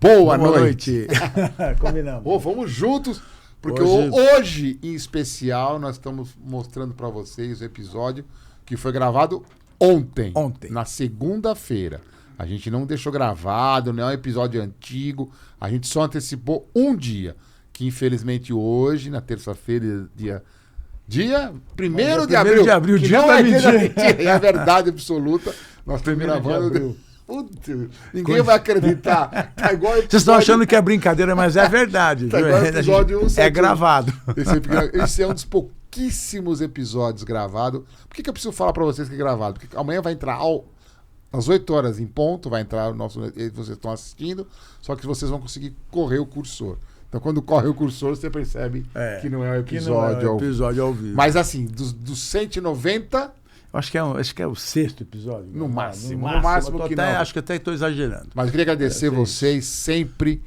Boa noite. Combinamos. Vamos juntos, porque hoje, em especial, nós estamos mostrando para vocês o episódio que foi gravado ontem. Na segunda-feira. A gente não deixou gravado, não é um episódio antigo. A gente só antecipou um dia, que infelizmente hoje, na terça-feira, dia 1º de abril. Dia da mentira. É a verdade absoluta. Nós estamos gravando... Ninguém vai acreditar. Tá igual Vocês estão achando que é brincadeira, mas é verdade. Tá igual episódio 1, é gravado. Esse é um dos pouquíssimos episódios gravados. Por que eu preciso falar para vocês que é gravado? Porque amanhã vai entrar às 8 horas em ponto, vai entrar o nosso... Vocês estão assistindo, só que vocês vão conseguir correr o cursor. Então, quando corre o cursor, você percebe que não é um episódio ao vivo. Mas, assim, dos 190... Acho que é o 6º episódio. No máximo que não. Acho que até estou exagerando. Mas eu queria agradecer vocês sempre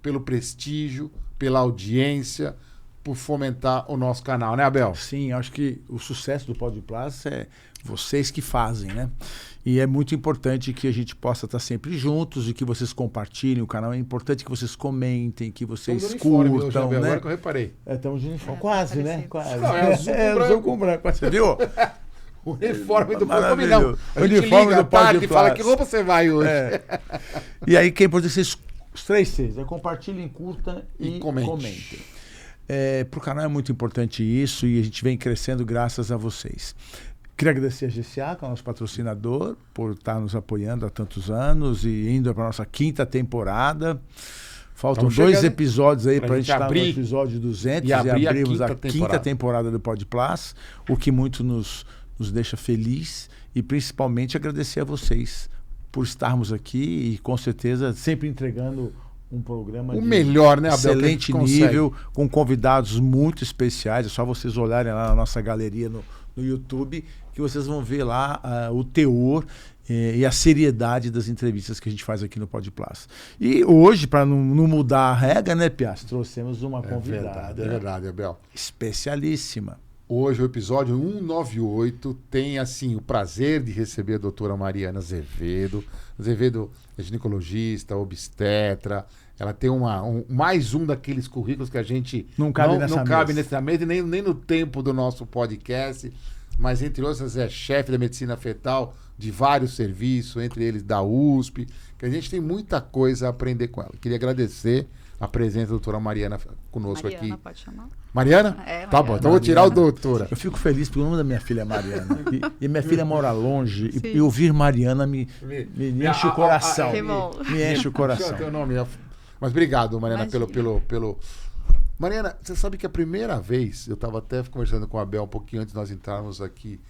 pelo prestígio, pela audiência, por fomentar o nosso canal, né, Abel? Sim, acho que o sucesso do Pod Plus é vocês que fazem, né? E é muito importante que a gente possa estar sempre juntos e que vocês compartilhem o canal. É importante que vocês comentem, que vocês curtam, hoje, Abel, né? Agora que eu reparei. Estamos de uniforme. Quase, né? Quase. Não, é azul com branco. Você viu? O uniforme do Pod Plus. O uniforme do Pod Plus. Fala que roupa você vai hoje. E aí, que é importante vocês... Os 3 Cs, compartilhem, curtam e comentem. Para o canal é muito importante isso e a gente vem crescendo graças a vocês. Queria agradecer a GCA, que é o nosso patrocinador, por estar nos apoiando há tantos anos e indo para a nossa 5ª temporada. Faltam 2 episódios aí para a gente estar no episódio 200 e abrirmos a 5ª temporada do Pod Plus, o que muito nos deixa feliz e principalmente agradecer a vocês por estarmos aqui e com certeza sempre entregando um programa melhor, né, Abel, excelente nível, com convidados muito especiais. É só vocês olharem lá na nossa galeria no YouTube que vocês vão ver lá o teor e a seriedade das entrevistas que a gente faz aqui no Pod Plus. E hoje, para não mudar a regra, né, Piastri, trouxemos uma convidada. É verdade, Abel. Especialíssima. Hoje o episódio 198 tem assim o prazer de receber a doutora Mariana Azevedo. Azevedo é ginecologista, obstetra. Ela tem mais um daqueles currículos que a gente não cabe nessa mesa e nem no tempo do nosso podcast. Mas, entre outras, é chefe da medicina fetal de vários serviços, entre eles da USP, que a gente tem muita coisa a aprender com ela. Queria agradecer a presença da doutora Mariana conosco aqui. Mariana, pode chamar? Mariana? Mariana. Tá bom, então vou tirar o doutora. Eu fico feliz porque o nome da minha filha é Mariana. E minha filha mora longe e ouvir Mariana me enche o coração. Me enche o coração. Deixa eu ter o nome. Mas obrigado, Mariana, pelo... Mariana, você sabe que a primeira vez, eu estava até conversando com a Abel um pouquinho antes de nós entrarmos aqui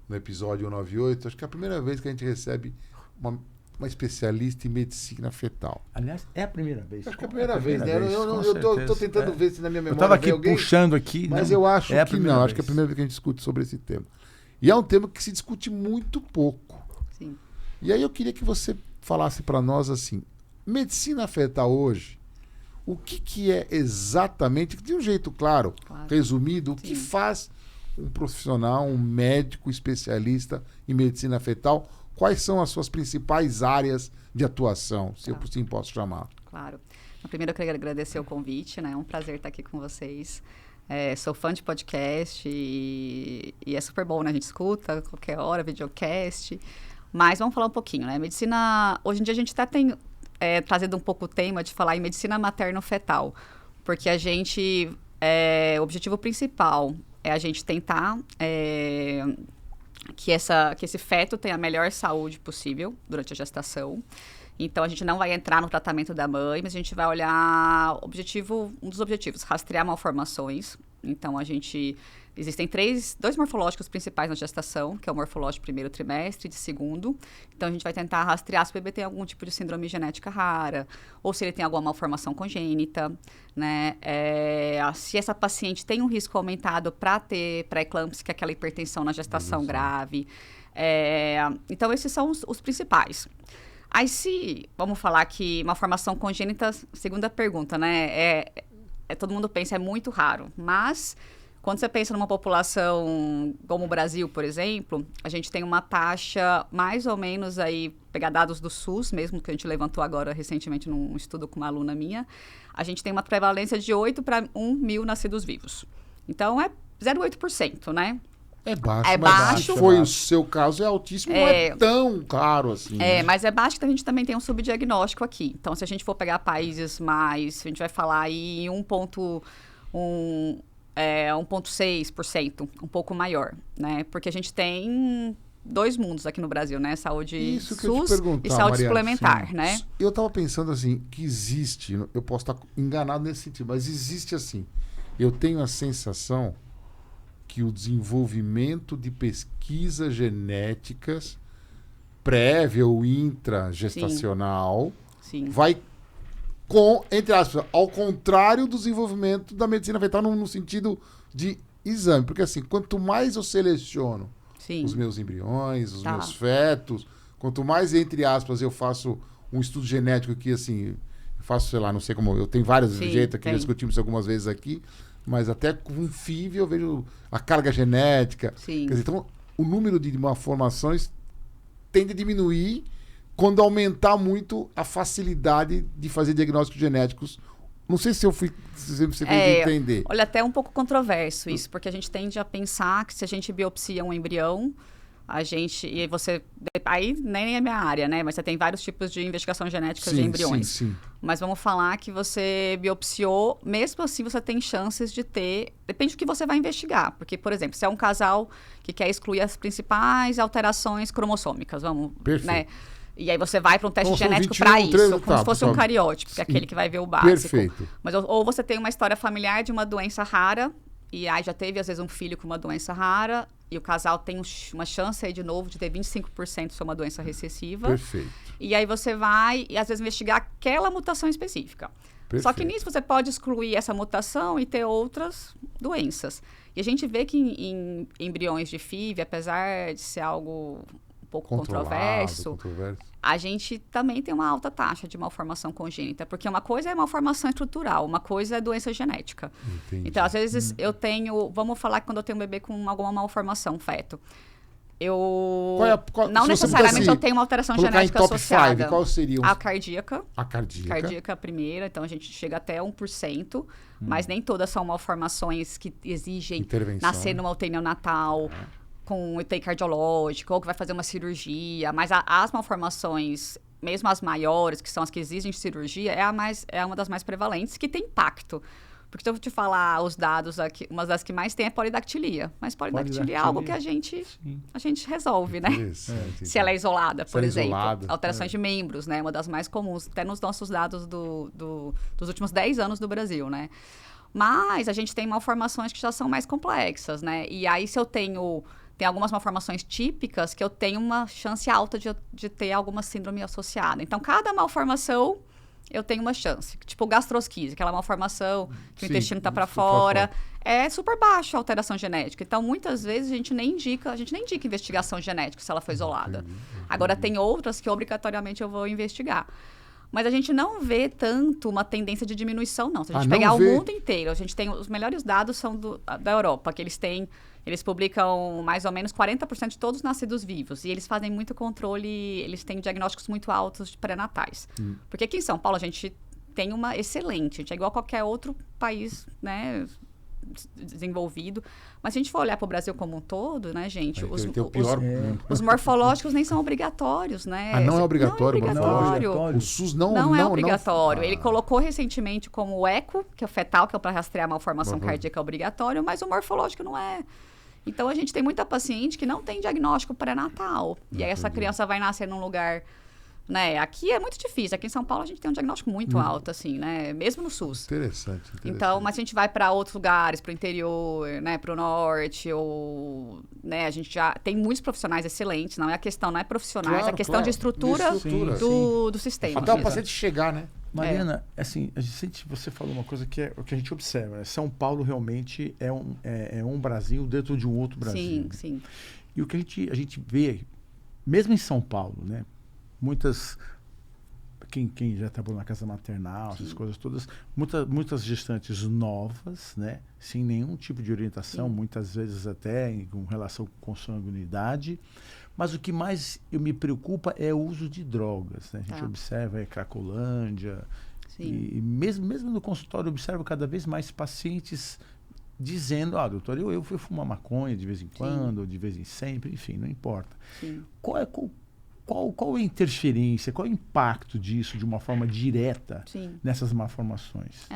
no episódio 198, acho que é a primeira vez que a gente recebe uma especialista em medicina fetal. Aliás, é a primeira vez. Acho que é a primeira vez, né? Eu tô tentando ver se na minha memória... Eu estava aqui puxando aqui. Mas eu acho que não. Acho que é a primeira vez que a gente discute sobre esse tema. E é um tema que se discute muito pouco. Sim. E aí eu queria que você falasse para nós assim, medicina fetal hoje, o que é exatamente, de um jeito claro, resumido, o que faz um profissional, um médico especialista em medicina fetal? Quais são as suas principais áreas de atuação, se eu assim posso chamar? Claro. Primeiro eu queria agradecer o convite, né? É um prazer estar aqui com vocês. Sou fã de podcast e é super bom, né? A gente escuta a qualquer hora, videocast. Mas vamos falar um pouquinho, né? Medicina... Hoje em dia a gente até tem trazido um pouco o tema de falar em medicina materno-fetal. Porque a gente... o objetivo principal é a gente tentar... que esse feto tenha a melhor saúde possível durante a gestação. Então, a gente não vai entrar no tratamento da mãe, mas a gente vai olhar um dos objetivos, rastrear malformações. Então, existem 2 morfológicos principais na gestação, que é o morfológico de primeiro trimestre e de segundo. Então, a gente vai tentar rastrear se o bebê tem algum tipo de síndrome genética rara, ou se ele tem alguma malformação congênita, né? Se essa paciente tem um risco aumentado para ter pré-eclâmpsia, que é aquela hipertensão na gestação grave. Então, esses são os principais. Aí, vamos falar que uma formação congênita, segunda pergunta, né? Todo mundo pensa, é muito raro. Mas, Quando você pensa numa população como o Brasil, por exemplo, a gente tem uma taxa mais ou menos aí, pegar dados do SUS, mesmo que a gente levantou agora recentemente num estudo com uma aluna minha, a gente tem uma prevalência de 8 para 1 mil nascidos vivos. Então, é 0,8%, né? É baixo, é mas baixo. se foi o seu caso, é altíssimo, não é tão caro assim. É, mas é baixo que a gente também tem um subdiagnóstico aqui. Então, se a gente for pegar países mais, a gente vai falar aí em 1,6%, um pouco maior, né? Porque a gente tem 2 mundos aqui no Brasil, né? Saúde SUS e saúde suplementar, sim. né? Eu tava pensando assim, que existe, eu posso estar enganado nesse sentido, mas existe assim, eu tenho a sensação que o desenvolvimento de pesquisas genéticas prévia ou intragestacional vai entre aspas, ao contrário do desenvolvimento da medicina fetal no sentido de exame. Porque assim, quanto mais eu seleciono os meus embriões, os meus fetos, quanto mais, entre aspas, eu faço um estudo genético que, assim, eu faço, sei lá, não sei como, eu tenho vários jeitos aqui, discutimos algumas vezes aqui, mas até com FIV eu vejo a carga genética. Quer dizer, então, o número de malformações tende a diminuir quando aumentar muito a facilidade de fazer diagnósticos genéticos. Não sei se você fez entender. Olha, até um pouco controverso isso, porque a gente tende a pensar que se a gente biopsia um embrião, e você, aí nem é minha área, né? Mas você tem vários tipos de investigação genética de embriões. Sim. Mas vamos falar que você biopsiou, mesmo assim você tem chances de ter, depende do que você vai investigar. Porque, por exemplo, se é um casal que quer excluir as principais alterações cromossômicas, Perfeito. né? E aí você vai para um teste genético para isso, como se fosse um cariótipo, que é aquele que vai ver o básico. Perfeito. Mas, ou você tem uma história familiar de uma doença rara, e aí já teve, às vezes, um filho com uma doença rara, e o casal tem uma chance aí, de novo, de ter 25% ser uma doença recessiva. Perfeito. E aí você vai, e às vezes, investigar aquela mutação específica. Perfeito. Só que nisso você pode excluir essa mutação e ter outras doenças. E a gente vê que em embriões de FIV, apesar de ser algo um pouco controverso, a gente também tem uma alta taxa de malformação congênita, porque uma coisa é malformação estrutural, uma coisa é doença genética. Entendi. Então, às vezes, eu tenho... Vamos falar que quando eu tenho um bebê com alguma malformação, feto, não necessariamente eu tenho uma alteração genética associada. Qual seria? A cardíaca. A cardíaca. Cardíaca primeira, então a gente chega até 1%, mas nem todas são malformações que exigem nascer numa UTI neonatal, com UTI cardiológico, ou que vai fazer uma cirurgia. Mas as malformações, mesmo as maiores, que são as que exigem cirurgia, é uma das mais prevalentes, que tem impacto. Porque se eu te falar os dados aqui, uma das que mais tem é polidactilia. Mas polidactilia é algo que a gente resolve, né? Se ela é isolada, por exemplo. Alterações de membros, né? Uma das mais comuns, até nos nossos dados dos últimos 10 anos do Brasil, né? Mas a gente tem malformações que já são mais complexas, né? E aí, se eu tem algumas malformações típicas que eu tenho uma chance alta de ter alguma síndrome associada. Então, cada malformação eu tenho uma chance. Tipo gastrosquise, aquela malformação que o intestino está para fora. É super baixa a alteração genética. Então, muitas vezes, a gente nem indica investigação genética se ela foi isolada. Agora, tem outras que obrigatoriamente eu vou investigar. Mas a gente não vê tanto uma tendência de diminuição, não. Se a gente pegar o mundo inteiro, a gente tem os melhores dados são da Europa, que eles publicam mais ou menos 40% de todos os nascidos vivos. E eles fazem muito controle, eles têm diagnósticos muito altos de pré-natais. Porque aqui em São Paulo a gente tem uma excelente, a gente é igual a qualquer outro país, né, desenvolvido. Mas se a gente for olhar para o Brasil como um todo, né, gente, os morfológicos nem são obrigatórios, né? Não é obrigatório? Não é obrigatório. O SUS não é obrigatório. Ele colocou recentemente como o eco, que é o fetal, que é para rastrear a malformação cardíaca obrigatório, mas o morfológico não é. Então, a gente tem muita paciente que não tem diagnóstico pré-natal. E aí, essa criança vai nascer num lugar... Né? Aqui é muito difícil. Aqui em São Paulo, a gente tem um diagnóstico muito alto, assim, né? Mesmo no SUS. Interessante. Então, mas se a gente vai para outros lugares, para o interior, né? Para o norte, ou... Né? A gente já tem muitos profissionais excelentes. Não é a questão, não é profissionais, é a questão de estrutura do sistema. Até o paciente chegar, né? Mariana, assim, você falou uma coisa que é o que a gente observa, né? São Paulo realmente é um Brasil dentro de um outro Brasil. Sim. E o que a gente vê, mesmo em São Paulo, né? Muitas quem já trabalhou na casa maternal, essas coisas todas, muitas gestantes novas, né? Sem nenhum tipo de orientação, muitas vezes até com relação com consanguinidade. Mas o que mais me preocupa é o uso de drogas, né? A gente observa a Cracolândia, e mesmo no consultório eu observo cada vez mais pacientes dizendo, doutor, eu fui fumar maconha de vez em quando, de vez em sempre, enfim, não importa. Sim. Qual é a interferência, qual é o impacto disso de uma forma direta nessas malformações?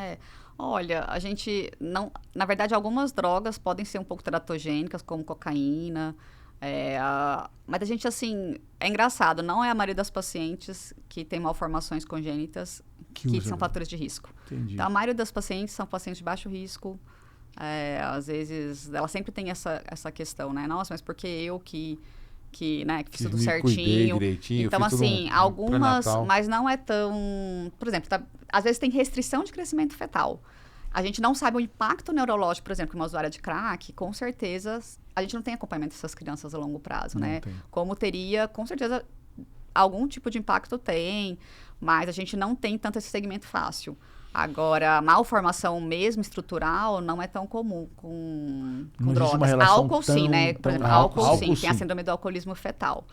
Olha, a gente não... Na verdade, algumas drogas podem ser um pouco teratogênicas, como cocaína, mas a gente, assim, é engraçado, não é a maioria das pacientes que tem malformações congênitas que são fatores de risco. Entendi. Então, a maioria das pacientes são pacientes de baixo risco. Às vezes, ela sempre tem essa questão, né? Nossa, mas por que eu que fiz tudo certinho? Então, assim, algumas, mas não é tão... Por exemplo, às vezes tem restrição de crescimento fetal. A gente não sabe o impacto neurológico, por exemplo, que uma usuária de crack, com certeza, a gente não tem acompanhamento dessas crianças a longo prazo, né? Como teria, com certeza, algum tipo de impacto tem, mas a gente não tem tanto esse segmento fácil. Agora, malformação mesmo estrutural não é tão comum com drogas. Álcool sim, né? Por exemplo, álcool sim, tem a síndrome do alcoolismo fetal.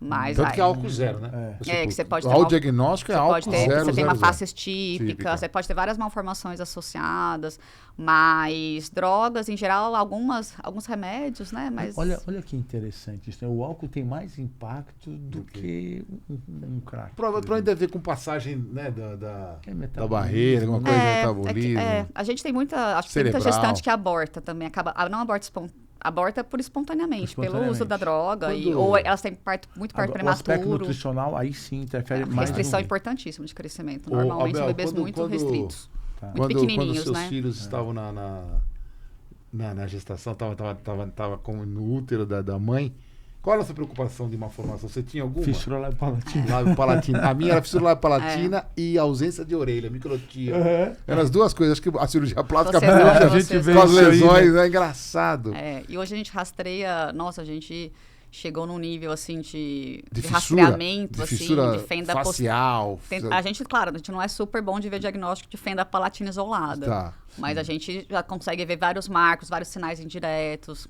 Mas tanto que é álcool zero, né? Que você pode ter o diagnóstico é álcool zero. Você tem uma face típica, você pode ter várias malformações associadas, mas drogas, em geral, alguns remédios, né? Mas... Olha que interessante isso, né? O álcool tem mais impacto do que um crack. Provavelmente deve ver com passagem, né, da barreira, alguma coisa de metabolismo. A gente tem muita gestante que aborta também, não aborta espontaneamente, pelo uso da droga, ou elas têm muito parto prematuro. O aspecto nutricional, aí sim, interfere mais. Restrição importantíssima de crescimento. Normalmente, Abel, bebês muito restritos. Muito pequenininhos, quando seus filhos estavam na gestação, tava no útero da mãe, qual era a sua preocupação de uma formação? Você tinha alguma? Fissura lábio-palatina. Lábio-palatina. A minha era fissura lábio-palatina e ausência de orelha, microtia. Eram as duas coisas. Acho que a cirurgia plástica a gente vê com as lesões, é engraçado. E hoje a gente rastreia... Nossa, a gente chegou num nível, assim, de fissura, rastreamento, de fissura de fenda facial. A gente, claro, a gente não é super bom de ver diagnóstico de fenda palatina isolada. Mas a gente já consegue ver vários marcos, vários sinais indiretos.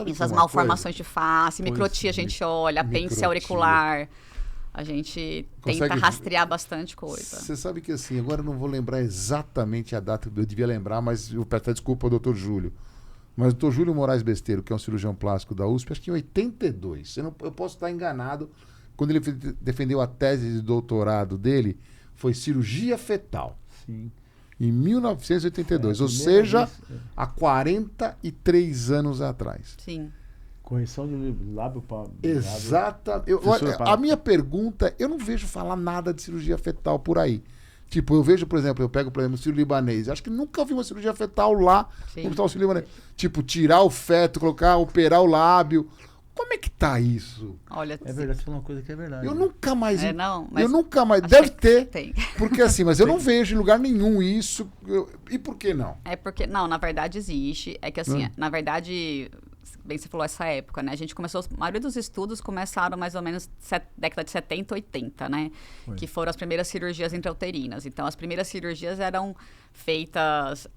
Essas malformações de face, microtia a gente olha, apêndice auricular. A gente tenta rastrear bastante coisa. Você sabe que assim, agora eu não vou lembrar exatamente a data, eu devia lembrar, mas eu peço desculpa ao Dr. Júlio. Mas o Dr. Júlio Moraes Besteiro, que é um cirurgião plástico da USP, acho que em 82, eu posso estar enganado, quando ele defendeu a tese de doutorado dele, foi cirurgia fetal. Sim. Em 1982, ou seja, há 43 anos atrás. Sim. Correção de lábio para... Exata. A minha pergunta, eu não vejo falar nada de cirurgia fetal por aí. Tipo, eu vejo, por exemplo, o sírio-libanês. Acho que nunca vi uma cirurgia fetal lá no hospital sírio-libanês. Tipo, tirar o feto, operar o lábio. Como é que tá isso? Olha, é verdade, você falou uma coisa que é verdade. Eu nunca mais... mas eu nunca mais... Deve ter. Tem. Porque assim, mas eu não vejo em lugar nenhum isso. E por que não? É porque... Não, na verdade existe. É que assim, na verdade... Bem, você falou essa época, né? A gente começou... A maioria dos estudos começaram mais ou menos década de 70, 80, né? Foi. Que foram as primeiras cirurgias intrauterinas. Então, as primeiras cirurgias eram feitas...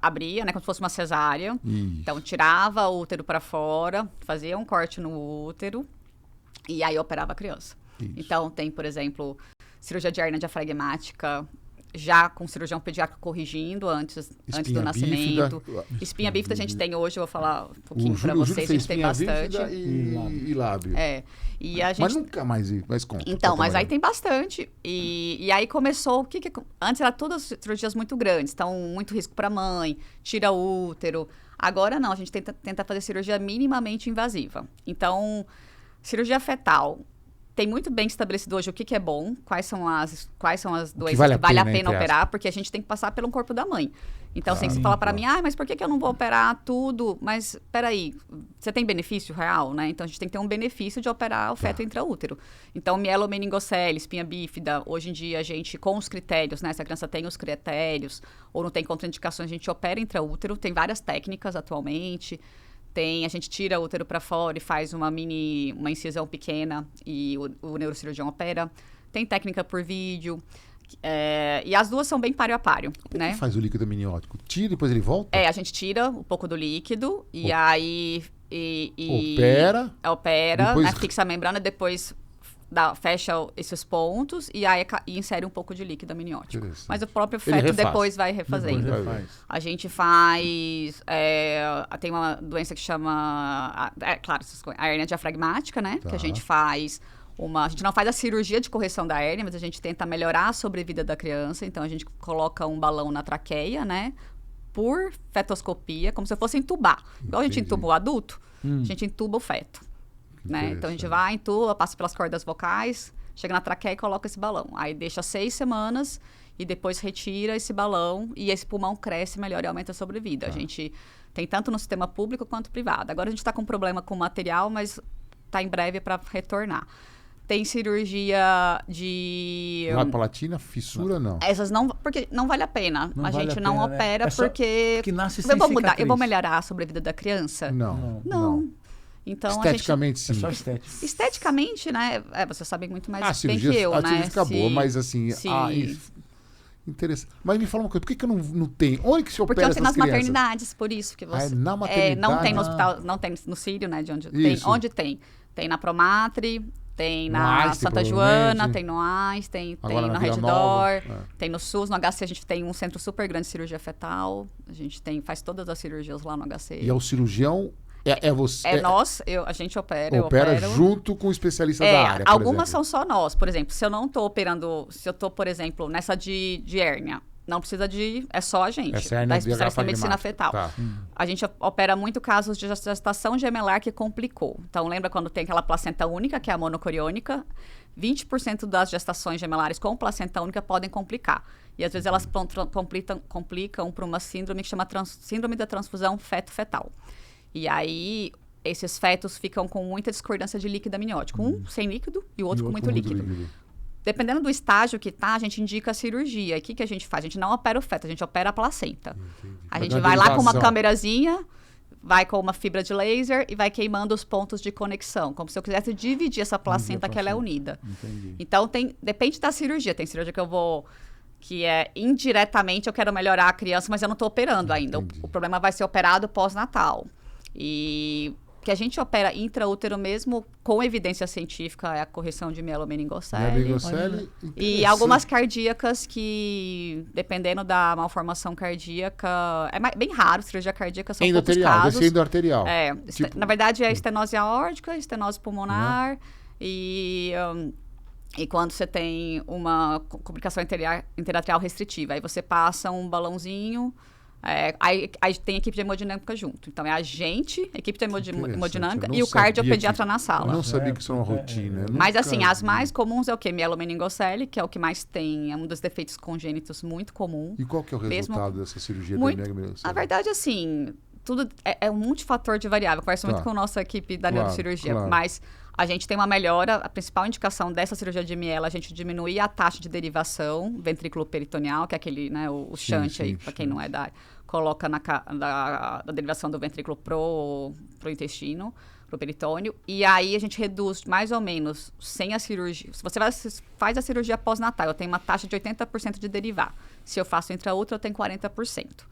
abria, né? Como se fosse uma cesárea. Isso. Então, tirava o útero para fora, fazia um corte no útero e aí operava a criança. Isso. Então, tem, por exemplo, cirurgia de hernia diafragmática... Já com cirurgião pediátrico corrigindo antes do nascimento. Espinha bífida a gente tem hoje, eu vou falar um pouquinho para vocês, a gente tem bastante. E lábio. E a gente... Mas nunca mais conta. Então, mas aí tem bastante. E aí começou, antes era todas cirurgias muito grandes, então muito risco para a mãe, tira o útero. Agora não, a gente tenta fazer cirurgia minimamente invasiva. Então, cirurgia fetal... Tem muito bem estabelecido hoje o que é bom, quais são as doenças que vale a pena operar, porque a gente tem que passar pelo corpo da mãe. Então, assim, você fala para mim, mas por que eu não vou operar tudo? Mas, peraí, você tem benefício real, né? Então, a gente tem que ter um benefício de operar o feto intraútero. Então, mielomeningocele, espinha bífida, hoje em dia a gente, com os critérios, né? Se a criança tem os critérios ou não tem contraindicações, a gente opera intraútero. Tem várias técnicas atualmente. A gente tira o útero para fora e faz uma incisão pequena e o neurocirurgião opera. tem técnica por vídeo. E as duas são bem páreo a páreo, né? Como faz o líquido amniótico? Tira e depois ele volta? A gente tira um pouco do líquido e aí... Opera. Depois... né? Fixa a membrana, depois fecha esses pontos e aí insere um pouco de líquido amniótico. Mas o próprio feto depois vai refazendo. A gente faz... tem uma doença que chama... claro, a hérnia diafragmática, né? Que a gente faz... A gente não faz a cirurgia de correção da hérnia, mas a gente tenta melhorar a sobrevida da criança. Então, a gente coloca um balão na traqueia, né? Por fetoscopia, como se fosse entubar. Igual a gente entuba o adulto, a gente entuba o feto. Né? Então, a gente vai, entuba, passa pelas cordas vocais, chega na traqueia e coloca esse balão. Aí, deixa 6 semanas e depois retira esse balão e esse pulmão cresce, melhora e aumenta a sobrevida. A gente tem tanto no sistema público quanto privado. Agora, a gente está com um problema com o material, mas está em breve para retornar. Tem cirurgia de... Palatina, fissura, não. Essas não, porque não vale a pena. A gente não opera porque... Que nasce sem cicatriz. Eu vou melhorar a sobrevida da criança? Não. Então, esteticamente, sim. É só estética. Esteticamente, né? Vocês sabem muito mais bem que eu, a né? cirurgia fica boa, mas assim... Interessante. Mas me fala uma coisa, por que não tem? Onde que se opera essas crianças? Porque não tem nas maternidades, por isso que você... na maternidade? Não tem no hospital, não tem no Sírio, né? Onde tem? Tem na Promatre... Tem na Santa Joana, tem no AIS, tem na Reddor, tem no SUS. No HC a gente tem um centro super grande de cirurgia fetal. A gente faz todas as cirurgias lá no HC. E é o cirurgião, é você? A gente opera. Eu opero junto com o especialista da área, por algumas exemplo. são só nós. Por exemplo, se eu não estou operando, se eu estou, por exemplo, nessa de hérnia, não precisa é só a gente. Essa hérnia da especialista em medicina fetal. Tá. A gente opera muito casos de gestação gemelar que complicou. Então, lembra quando tem aquela placenta única, que é a monocoriônica? 20% das gestações gemelares com placenta única podem complicar. E às vezes elas complicam por uma síndrome que chama síndrome da transfusão feto-fetal. E aí, esses fetos ficam com muita discordância de líquido amniótico. Um sem líquido e o outro com muito líquido. Dependendo do estágio que tá, a gente indica a cirurgia. E o que a gente faz? A gente não opera o feto, a gente opera a placenta. Entendi. A gente vai lá com uma câmerazinha, vai com uma fibra de laser e vai queimando os pontos de conexão. Como se eu quisesse dividir essa placenta que ela é unida. Entendi. Então, depende da cirurgia. Tem cirurgia que é indiretamente eu quero melhorar a criança, mas eu não estou operando ainda. O problema vai ser operado pós-natal. E... que a gente opera intraútero mesmo com evidência científica é a correção de mielomeningocele. E algumas cardíacas que, dependendo da malformação cardíaca, é bem raro, cirurgia cardíaca são poucos casos. Endoarterial. Na verdade é estenose aórtica, estenose pulmonar e quando você tem uma complicação interatrial restritiva, aí você passa um balãozinho. Aí tem equipe de hemodinâmica junto. Então, é a gente, a equipe de hemodinâmica e o cardiopediatra na sala. Eu não sabia que isso era uma rotina. Mas, assim, as mais comuns é o quê? Mielomeningocele, que é o que mais tem, é um dos defeitos congênitos muito comum. E qual que é o resultado dessa cirurgia da mielomeningocele? Na verdade, assim, tudo é um multifator de variável. Eu converso muito com a nossa equipe da neurocirurgia, mas... A gente tem uma melhora, a principal indicação dessa cirurgia de miela, a gente diminuir a taxa de derivação ventrículo peritoneal, que é aquele, né, o shunt aí, para quem não é da área, coloca da derivação do ventrículo pro intestino, pro peritônio, e aí a gente reduz mais ou menos, sem a cirurgia, se você faz a cirurgia pós-natal, eu tenho uma taxa de 80% de derivar. Se eu faço intraútero, eu tenho 40%.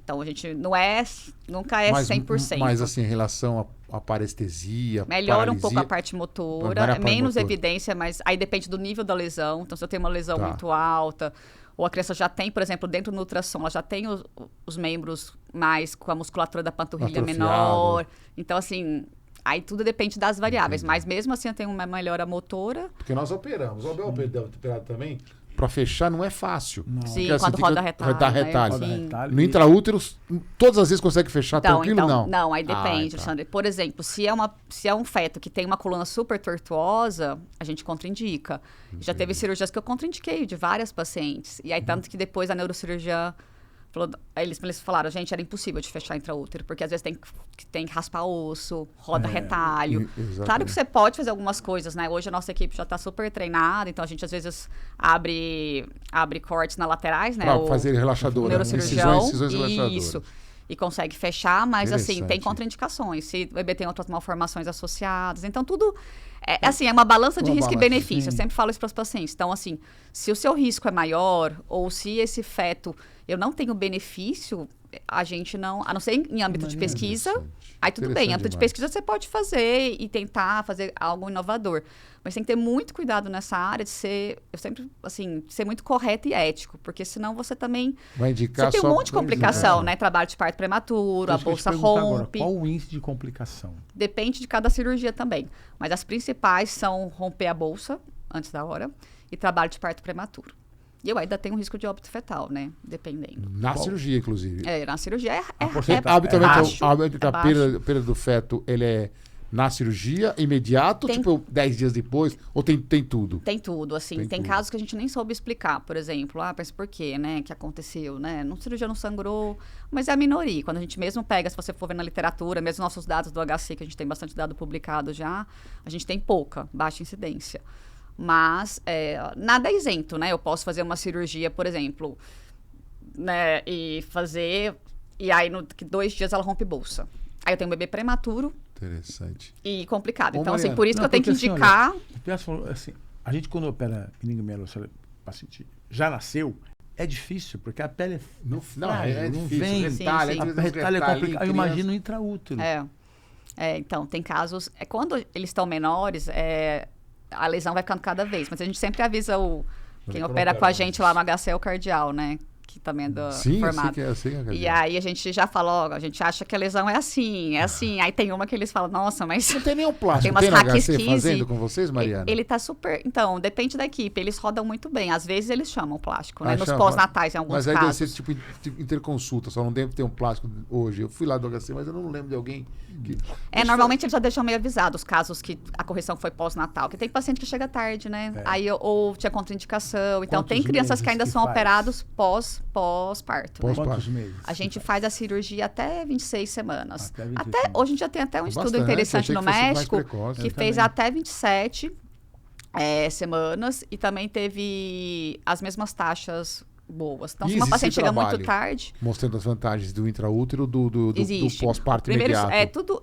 Então, a gente nunca é 100%. Mas, assim, em relação à parestesia, melhora paralisia, um pouco a parte motora, menos evidência, mas aí depende do nível da lesão. Então, se eu tenho uma lesão muito alta, ou a criança já tem, por exemplo, dentro do ultrassom, ela já tem os membros mais com a musculatura da panturrilha menor. Então, assim... Aí tudo depende das variáveis. Mas mesmo assim, eu tenho uma melhora motora. Porque nós operamos. O Abel operado também... Para fechar não é fácil. Não. Sim, quando roda retalho. No intraútero, todas as vezes consegue fechar tranquilo? Não, aí depende, Alexandre. Por exemplo, se é um feto que tem uma coluna super tortuosa, a gente contraindica. Entendi. Já teve cirurgias que eu contraindiquei de várias pacientes. E aí, tanto que depois a neurocirurgia... Eles falaram, gente, era impossível de fechar intraútero, porque às vezes tem que raspar osso, roda retalho. Claro que você pode fazer algumas coisas, né? Hoje a nossa equipe já está super treinada, então a gente às vezes abre cortes nas laterais, né? Para fazer relaxador, neurocirurgião, incisões relaxadoras. Isso. e consegue fechar, mas assim, tem contraindicações. Se o bebê tem outras malformações associadas. Então, tudo é uma balança de risco e benefício. Eu sempre falo isso para os pacientes. Então, assim, se o seu risco é maior ou se esse feto eu não tenho benefício, a gente não... A não ser em âmbito de pesquisa, aí tudo bem. Em âmbito de pesquisa você pode fazer e tentar fazer algo inovador. Mas tem que ter muito cuidado nessa área de ser, ser muito correto e ético, porque senão você também... Vai indicar você tem um monte de complicação, né? Trabalho de parto prematuro, a bolsa rompe. Agora, qual o índice de complicação? Depende de cada cirurgia também. Mas as principais são romper a bolsa antes da hora e trabalho de parto prematuro. E eu ainda tenho um risco de óbito fetal, né? Dependendo. Na cirurgia, inclusive. Na cirurgia habitualmente, a perda do feto, ele é na cirurgia, imediato, tipo 10 dias depois? Ou tem tudo? Tem tudo, assim. Tem casos que a gente nem soube explicar, por exemplo. Mas por quê, né? Que aconteceu, né? No cirurgião não sangrou, mas é a minoria. Quando a gente mesmo pega, se você for ver na literatura, mesmo nossos dados do HC, que a gente tem bastante dado publicado já, a gente tem baixa incidência. Mas nada é isento, né? Eu posso fazer uma cirurgia, por exemplo, né? E aí, 2 dias ela rompe bolsa. Aí eu tenho um bebê prematuro. Interessante. E complicado. Então, Mariana, assim, por isso que eu tenho que indicar... Assim, a gente, quando opera meningomielocele, o paciente já nasceu, é difícil, porque a pele não difícil, vem. A retalho é complicado. Eu imagino o intraútero. Então, tem casos... Quando eles estão menores, a lesão vai ficando cada vez. Mas a gente sempre avisa quem opera com a gente lá no HC, o cardial, né? Que também é do formato. E aí a gente já fala, a gente acha que a lesão é assim. Aí tem uma que eles falam, nossa, mas... Não tem nenhum plástico. Tem umas HC fazendo com vocês, Mariana? Ele tá super... Então, depende da equipe. Eles rodam muito bem. Às vezes eles chamam plástico, né? Nos pós-natais, em alguns casos. Mas aí deve ser tipo interconsulta, só não deve ter um plástico hoje. Eu fui lá do HC, mas eu não lembro de alguém que... Normalmente eles já deixam meio avisados os casos que a correção foi pós-natal. Porque tem paciente que chega tarde, né? Aí, ou tinha contraindicação. Então, tem crianças que ainda são operados pós-parto. Né? Quantos meses? A gente faz a cirurgia até 26 semanas. Hoje em dia tem até um estudo interessante no México que fez até 27 semanas e também teve as mesmas taxas boas. Então, se uma paciente chega muito tarde... Mostrando as vantagens do intraútero do pós-parto imediato.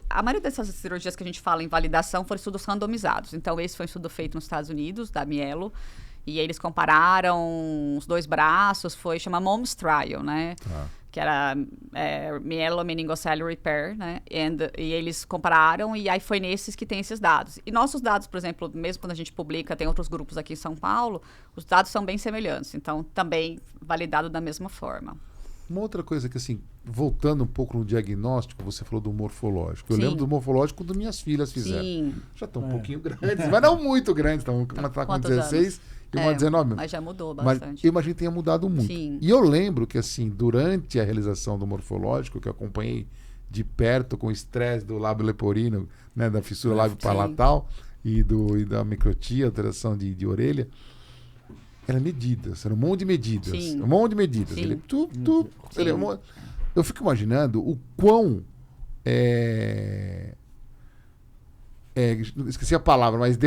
A maioria dessas cirurgias que a gente fala em validação foram estudos randomizados. Então, esse foi um estudo feito nos Estados Unidos, da Mielo, e eles compararam os 2 braços, chama MOMS Trial, né? Que era Mielomeningocele Repair, né? E eles compararam, e aí foi nesses que tem esses dados. E nossos dados, por exemplo, mesmo quando a gente publica, tem outros grupos aqui em São Paulo, os dados são bem semelhantes. Então, também validado da mesma forma. Uma outra coisa que, assim, voltando um pouco no diagnóstico, você falou do morfológico. Eu lembro do morfológico quando minhas filhas fizeram. Sim. Já estão um pouquinho grandes, mas não muito grandes. Uma está com 16 e uma 19. Mas já mudou bastante. Mas eu imagino que tenha mudado muito. Sim. E eu lembro que, assim, durante a realização do morfológico, que eu acompanhei de perto com o estresse do lábio leporino, né, da fissura lábio palatal e da microtia, alteração de orelha, eram medidas, era um monte de medidas. Sim. Um monte de medidas. Eu fico imaginando o quão... esqueci a palavra, mas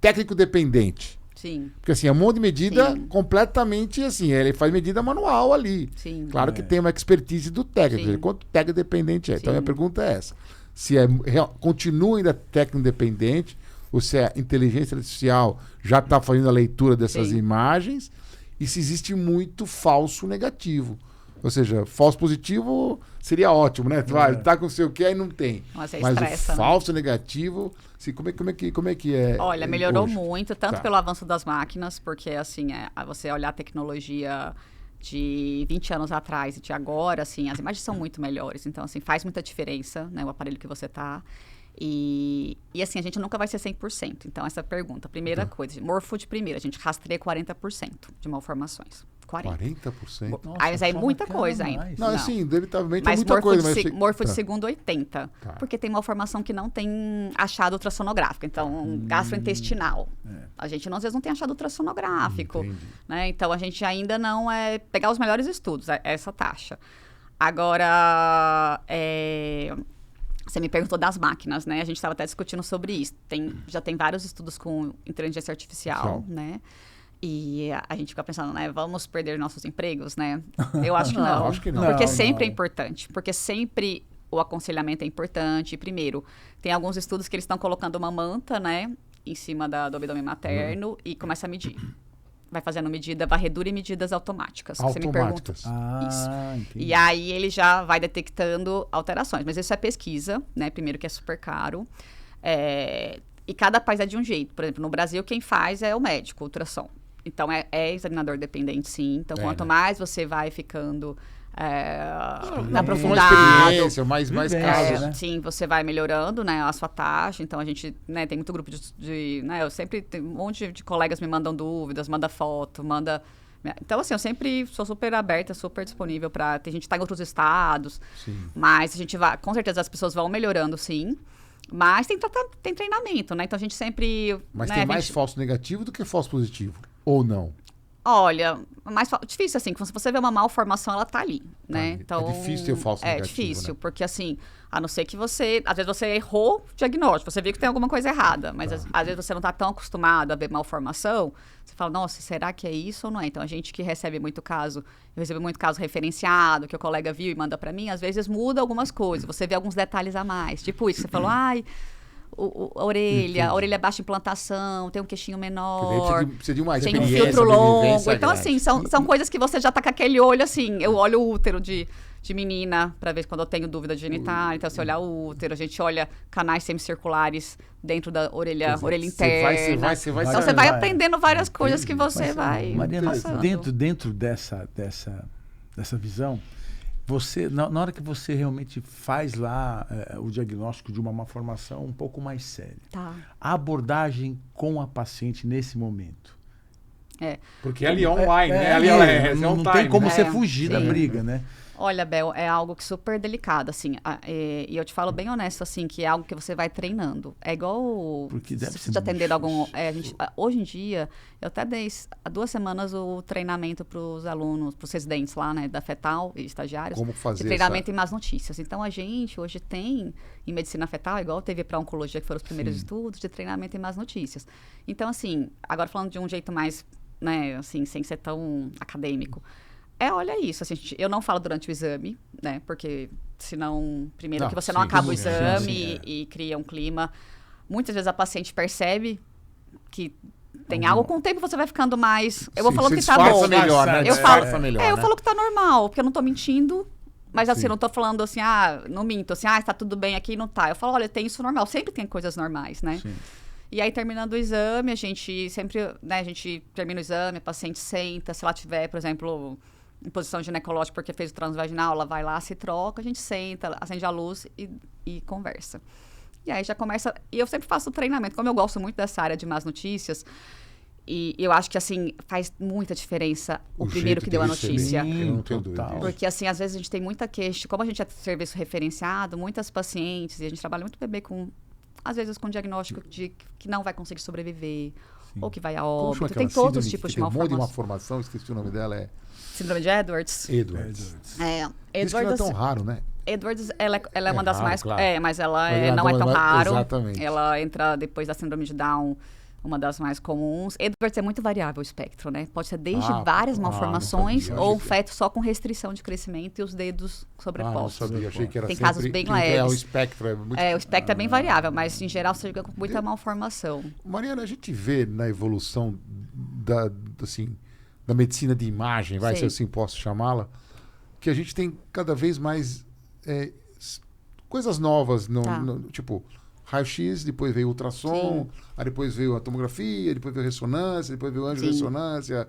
técnico dependente. Sim. Porque assim, é um monte de medida completamente assim, ele faz medida manual ali. Sim. Claro que tem uma expertise do técnico, quanto técnico dependente é. Então a minha pergunta é essa. Se continua ainda técnico dependente, ou se a inteligência artificial já está fazendo a leitura dessas imagens, e se existe muito falso negativo. Ou seja, falso positivo seria ótimo, né? Tá com não sei o que, aí não tem. Mas o falso negativo, assim, como é que é? Olha, melhorou hoje? Muito, tanto pelo avanço das máquinas, porque assim, você olhar a tecnologia de 20 anos atrás e de agora, assim, as imagens são muito melhores. Então, assim, faz muita diferença, né? O aparelho que você tá. E assim, a gente nunca vai ser 100%. Então, essa pergunta. Primeira coisa, morfo de primeira, a gente rastreia 40% de malformações. 40%? Nossa, mas aí muita coisa ainda. Não, assim, inevitavelmente mas é muita coisa. Mas morfo de segundo, 80%. Porque tem malformação que não tem achado ultrassonográfico. Então, gastrointestinal. A gente, às vezes, não tem achado ultrassonográfico. Né? Então, a gente ainda não é... Pegar os melhores estudos, essa taxa. Agora, você me perguntou das máquinas, né? A gente estava até discutindo sobre isso. Já tem vários estudos com inteligência artificial, né? E a gente fica pensando, né? Vamos perder nossos empregos, né? Eu acho que não. Acho que não. Porque sempre é importante. Porque sempre o aconselhamento é importante. Primeiro, tem alguns estudos que eles estão colocando uma manta, né? Em cima do abdômen materno e começa a medir. Vai fazendo varredura e medidas automáticas. Você me pergunta. Isso. Entendi. E aí ele já vai detectando alterações. Mas isso é pesquisa, né? Primeiro que é super caro. E cada país é de um jeito. Por exemplo, no Brasil, quem faz é o médico, ultrassom. Então, é examinador dependente, sim. Então, quanto mais você vai ficando aprofundado, uma experiência, mais casos, né? Sim, você vai melhorando, né, a sua taxa. Então, a gente, né, tem muito grupo né, eu sempre tenho um monte de colegas me mandam dúvidas, manda foto, manda... Então, assim, eu sempre sou super aberta, super disponível para... Tem gente que tá em outros estados, mas a gente vai... Com certeza, as pessoas vão melhorando, sim. Mas tem treinamento, né? Então, a gente sempre... Mas tem mais falso negativo do que falso positivo? Ou não? Olha, mais difícil, assim, se você vê uma malformação, ela tá ali, né? Então, é difícil ter o falso negativo, É difícil, né? porque assim, a não ser que você... Às vezes você errou o diagnóstico, você viu que tem alguma coisa errada, mas às vezes você não tá tão acostumado a ver malformação, você fala, nossa, será que é isso ou não é? Então, a gente que recebe muito caso, eu recebo muito caso referenciado, que o colega viu e manda pra mim, às vezes muda algumas coisas, você vê alguns detalhes a mais, tipo isso, você falou, ai... A orelha baixa implantação, tem um queixinho menor, precisa de uma tem um filtro longo. Então, grande. assim, são coisas que você já tá com aquele olho, assim, eu olho o útero de menina, para ver quando eu tenho dúvida de genital. Então, se olhar o útero, a gente olha canais semicirculares dentro da orelha interna. Você vai então, você vai aprendendo várias coisas que você vai Mariana, passando. dentro dessa visão, você, na hora que você realmente faz lá o diagnóstico de uma malformação um pouco mais séria, a abordagem com a paciente nesse momento. Porque ali é online, né? Ali não tem como você fugir da briga, né? Olha, Bel, é algo que super delicado, assim, e eu te falo bem honesto, assim, que é algo que você vai treinando. É igual porque se você atender algum... hoje em dia, eu até dei há 2 semanas o treinamento para os alunos, para os residentes lá, né, da fetal e estagiários. Como fazer de treinamento em más notícias. Então, a gente hoje tem, em medicina fetal, igual teve para oncologia, que foram os primeiros estudos, de treinamento em más notícias. Então, assim, agora falando de um jeito mais, né, assim, sem ser tão acadêmico, olha isso, assim, eu não falo durante o exame, né, porque senão, primeiro que você não acaba o exame e cria um clima. Muitas vezes a paciente percebe que tem algo, com o tempo você vai ficando mais... Eu vou falando que tá bom. Melhor, né? Eu falo que tá normal, porque eu não tô mentindo, mas assim, eu não tô falando assim, não minto, assim, está tudo bem aqui, não tá. Eu falo, olha, tem isso normal, sempre tem coisas normais, né? Sim. E aí, terminando o exame, a gente sempre, né, a gente termina o exame, a paciente senta, se ela tiver, por exemplo... em posição ginecológica porque fez o transvaginal, ela vai lá, se troca, a gente senta, acende a luz e conversa. E aí já começa... E eu sempre faço treinamento, como eu gosto muito dessa área de más notícias, e eu acho que, assim, faz muita diferença o primeiro que deu a notícia. Eu não tenho dúvida. Porque, assim, às vezes a gente tem muita queixa, como a gente é serviço referenciado, muitas pacientes, e a gente trabalha muito bebê com, às vezes, com diagnóstico de que não vai conseguir sobreviver, ou que vai a óbito. Tem todos os tipos de malformação. Tem uma formação, esqueci o nome dela, Síndrome de Edwards. Edwards. Edwards não é tão raro, né? Edwards, ela é uma das raro, mais... claro. mas ela não é tão raro. Exatamente. Ela entra depois da síndrome de Down, uma das mais comuns. Edwards é muito variável o espectro, né? Pode ser desde várias malformações ou um feto só com restrição de crescimento e os dedos sobrepostos. Não sabia, achei que era Tem sempre... casos bem leves. O espectro é muito... o espectro é bem variável, mas em geral você fica com muita malformação. Mariana, a gente vê na evolução da medicina de imagem, se assim posso chamá-la, que a gente tem cada vez mais coisas novas, tipo raio-x, depois veio ultrassom, aí depois veio a tomografia, depois veio ressonância, depois veio angiorressonância.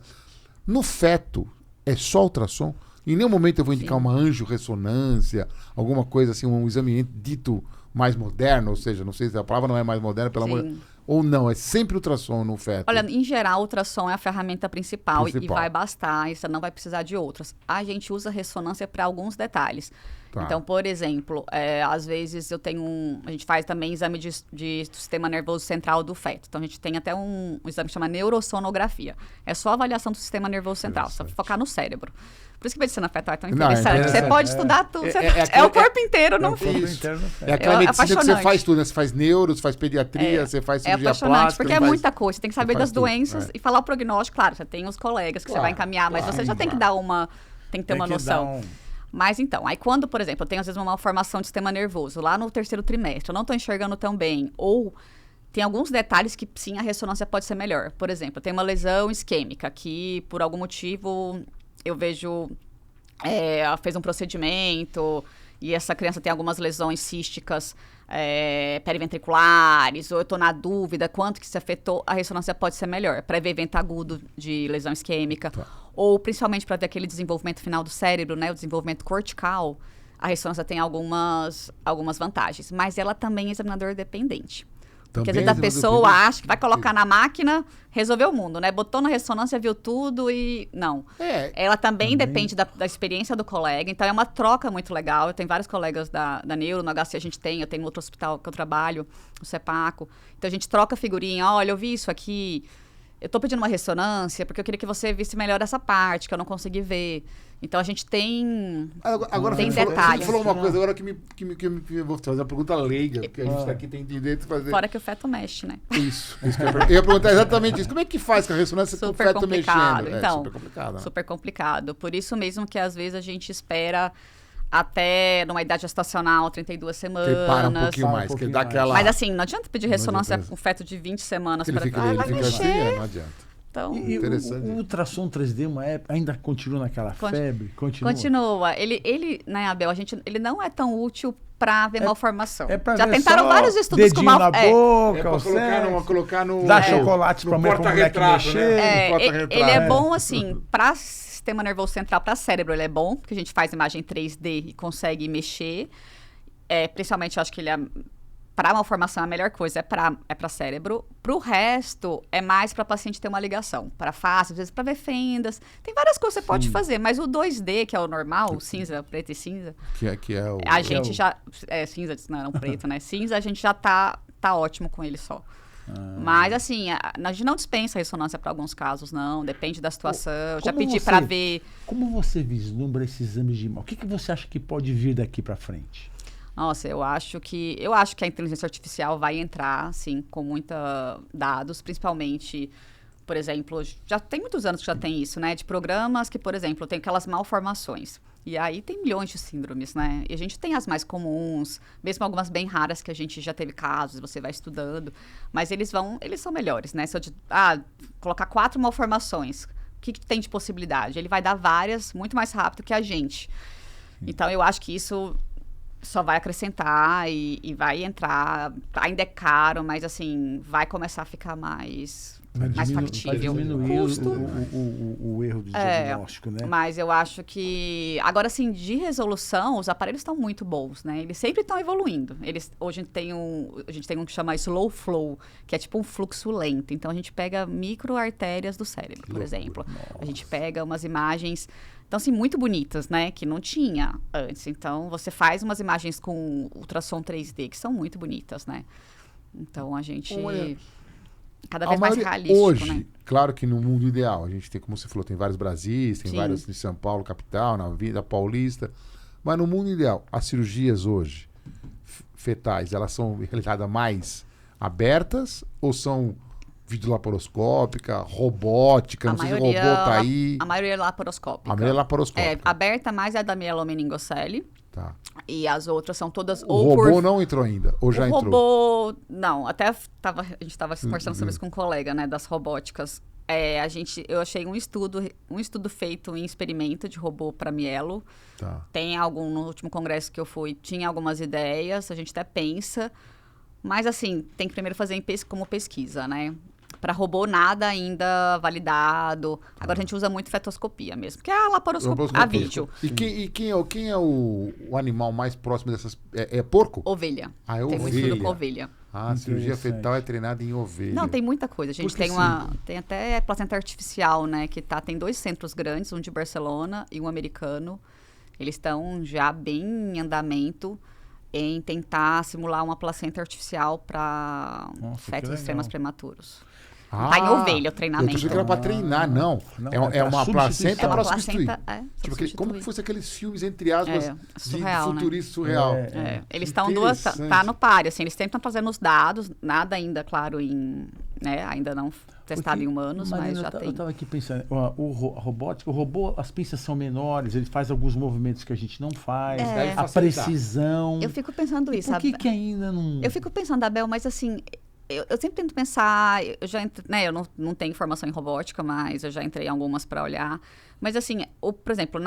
No feto, é só ultrassom? Em nenhum momento eu vou indicar uma angiorressonância, alguma coisa assim, um exame dito mais moderno, ou seja, não sei se a palavra não é mais moderna, pelo amor... Ou não, é sempre ultrassom no feto? Olha, em geral, o ultrassom é a ferramenta principal. E vai bastar, você não vai precisar de outras. A gente usa ressonância para alguns detalhes. Tá. Então, por exemplo, às vezes a gente faz também exame de sistema nervoso central do feto. Então, a gente tem até um exame que chama neurosonografia. É só avaliação do sistema nervoso central, só focar no cérebro. Por isso que medicina fetal é tão interessante. Você pode estudar tudo. É o corpo inteiro, não fiz. É aquela medicina que você faz tudo, né? Você faz neuro, você faz pediatria, você faz cirurgia plástica. É apaixonante, porque é muita coisa. Você tem que saber das doenças e falar o prognóstico. Claro, você tem os colegas que você vai encaminhar, mas você já tem que dar tem que ter uma noção. Mas então, aí quando, por exemplo, eu tenho às vezes uma malformação de sistema nervoso, lá no 3º trimestre, eu não estou enxergando tão bem, ou tem alguns detalhes que sim, a ressonância pode ser melhor. Por exemplo, eu tenho uma lesão isquêmica que, por algum motivo, eu vejo, fez um procedimento e essa criança tem algumas lesões císticas periventriculares, ou eu estou na dúvida quanto que se afetou, a ressonância pode ser melhor, para ver evento agudo de lesão isquêmica. Tá. Ou principalmente para ver aquele desenvolvimento final do cérebro, né, o desenvolvimento cortical, a ressonância tem algumas vantagens. Mas ela também é examinador dependente. Porque às vezes a pessoa acha que vai colocar na máquina, resolveu o mundo, né? Botou na ressonância, viu tudo e... Não. Ela também depende da experiência do colega. Então, é uma troca muito legal. Eu tenho vários colegas da Neuro, no HC eu tenho outro hospital que eu trabalho, o CEPACO. Então, a gente troca figurinha. Olha, eu vi isso aqui. Eu tô pedindo uma ressonância porque eu queria que você visse melhor essa parte, que eu não consegui ver. Então, a gente tem detalhes. Você falou uma coisa agora que vou fazer uma pergunta leiga, porque a gente aqui tem direito de fazer... Fora que o feto mexe, né? Isso que eu ia perguntar exatamente isso. Como é que faz com a ressonância com o feto mexendo? Então, super complicado. Né? Super complicado. Por isso mesmo que, às vezes, a gente espera... até numa idade gestacional, 32 semanas. Que para um pouquinho mais, que dá aquela... Mas assim, não adianta pedir ressonância com feto de 20 semanas para vai mexer. Assim, não adianta. Então, o ultrassom 3D, uma época, ainda continua naquela febre? Continua. Ele, né, Abel, ele não é tão útil para ver malformação. Já tentaram vários estudos com na boca, para colocar no... Dar chocolate para o moleque mexer. Ele é bom, assim, para sistema nervoso central, para cérebro, ele é bom, porque a gente faz imagem 3D e consegue mexer. Principalmente, eu acho que ele para malformação, a melhor coisa é para cérebro. Para o resto, é mais para paciente ter uma ligação. Para face, às vezes para ver fendas. Tem várias coisas que você pode fazer, mas o 2D, que é o normal, o cinza, preto e cinza... Que é o... A gente já... cinza, não preto, né? Cinza, a gente já tá ótimo com ele só. Mas, assim, a gente não dispensa a ressonância para alguns casos, não. Depende da situação. Já pedi para ver... Como você vislumbra esses exames de imagem? O que você acha que pode vir daqui para frente? Nossa, eu acho que a inteligência artificial vai entrar, sim, com muitos dados, principalmente, por exemplo, já tem muitos anos que já tem isso, né? De programas que, por exemplo, tem aquelas malformações. E aí tem milhões de síndromes, né? E a gente tem as mais comuns, mesmo algumas bem raras que a gente já teve casos, você vai estudando. Mas eles são melhores, né? Se eu colocar 4 malformações, o que tem de possibilidade? Ele vai dar várias muito mais rápido que a gente. Então, eu acho que isso só vai acrescentar e vai entrar. Ainda é caro, mas assim, vai começar a ficar mais factível. Vai diminuir o erro de diagnóstico, né? Mas eu acho que... Agora, assim, de resolução, os aparelhos estão muito bons, né? Eles sempre estão evoluindo. Hoje a gente tem um que chama slow flow, que é tipo um fluxo lento. Então, a gente pega microartérias do cérebro, por exemplo. Nossa. A gente pega umas imagens... Então, assim, muito bonitas, né? Que não tinha antes. Então, você faz umas imagens com ultrassom 3D que são muito bonitas, né? Então, a gente... cada vez mais realístico, hoje, né? Claro que no mundo ideal, a gente tem, como você falou, tem vários Brasis, tem vários de São Paulo, capital, na Vida Paulista. Mas no mundo ideal, as cirurgias hoje, fetais, elas são realizadas mais abertas ou são... videolaparoscópica, robótica, não sei se o robô tá aí. A maioria é laparoscópica. A maioria é laparoscópica. Aberta mais é a da mielomeningocele. Tá. E as outras são todas... O robô não entrou ainda, ou já entrou? O robô... Não, até a gente estava conversando sobre isso com um colega, né, das robóticas. Eu achei um estudo feito em experimento de robô para mielo. Tá. No último congresso que eu fui, tinha algumas ideias, a gente até pensa. Mas, assim, tem que primeiro fazer como pesquisa, né? Para robô, nada ainda validado. Agora a gente usa muito fetoscopia mesmo, que é a laparoscopia, a vídeo. E quem é o animal mais próximo dessas... É porco? Ovelha. Ah, é ovelha. Tem muito estudo com ovelha. A cirurgia fetal é treinada em ovelha. Não, tem muita coisa. A gente tem até placenta artificial, né? Tem 2 centros grandes, um de Barcelona e um americano. Eles estão já bem em andamento em tentar simular uma placenta artificial para fetos extremos prematuros. Tá em ovelha o treinamento. Eu achei que era para treinar, não. É uma placenta para substituir. Tipo, como que fosse aqueles filmes, entre aspas, surreal, de futurista surreal. Eles estão tá no páreo, assim, eles tentam fazer nos dados, nada ainda, claro, ainda não testado em humanos, mas já tem. Eu estava aqui pensando, a robótica, o robô, as pinças são menores, ele faz alguns movimentos que a gente não faz, a precisão. Eu fico pensando isso. Por que ainda não... Eu fico pensando, Abel, mas assim... Eu sempre tento pensar, eu já eu não tenho formação em robótica, mas eu já entrei em algumas para olhar. Mas assim, por exemplo,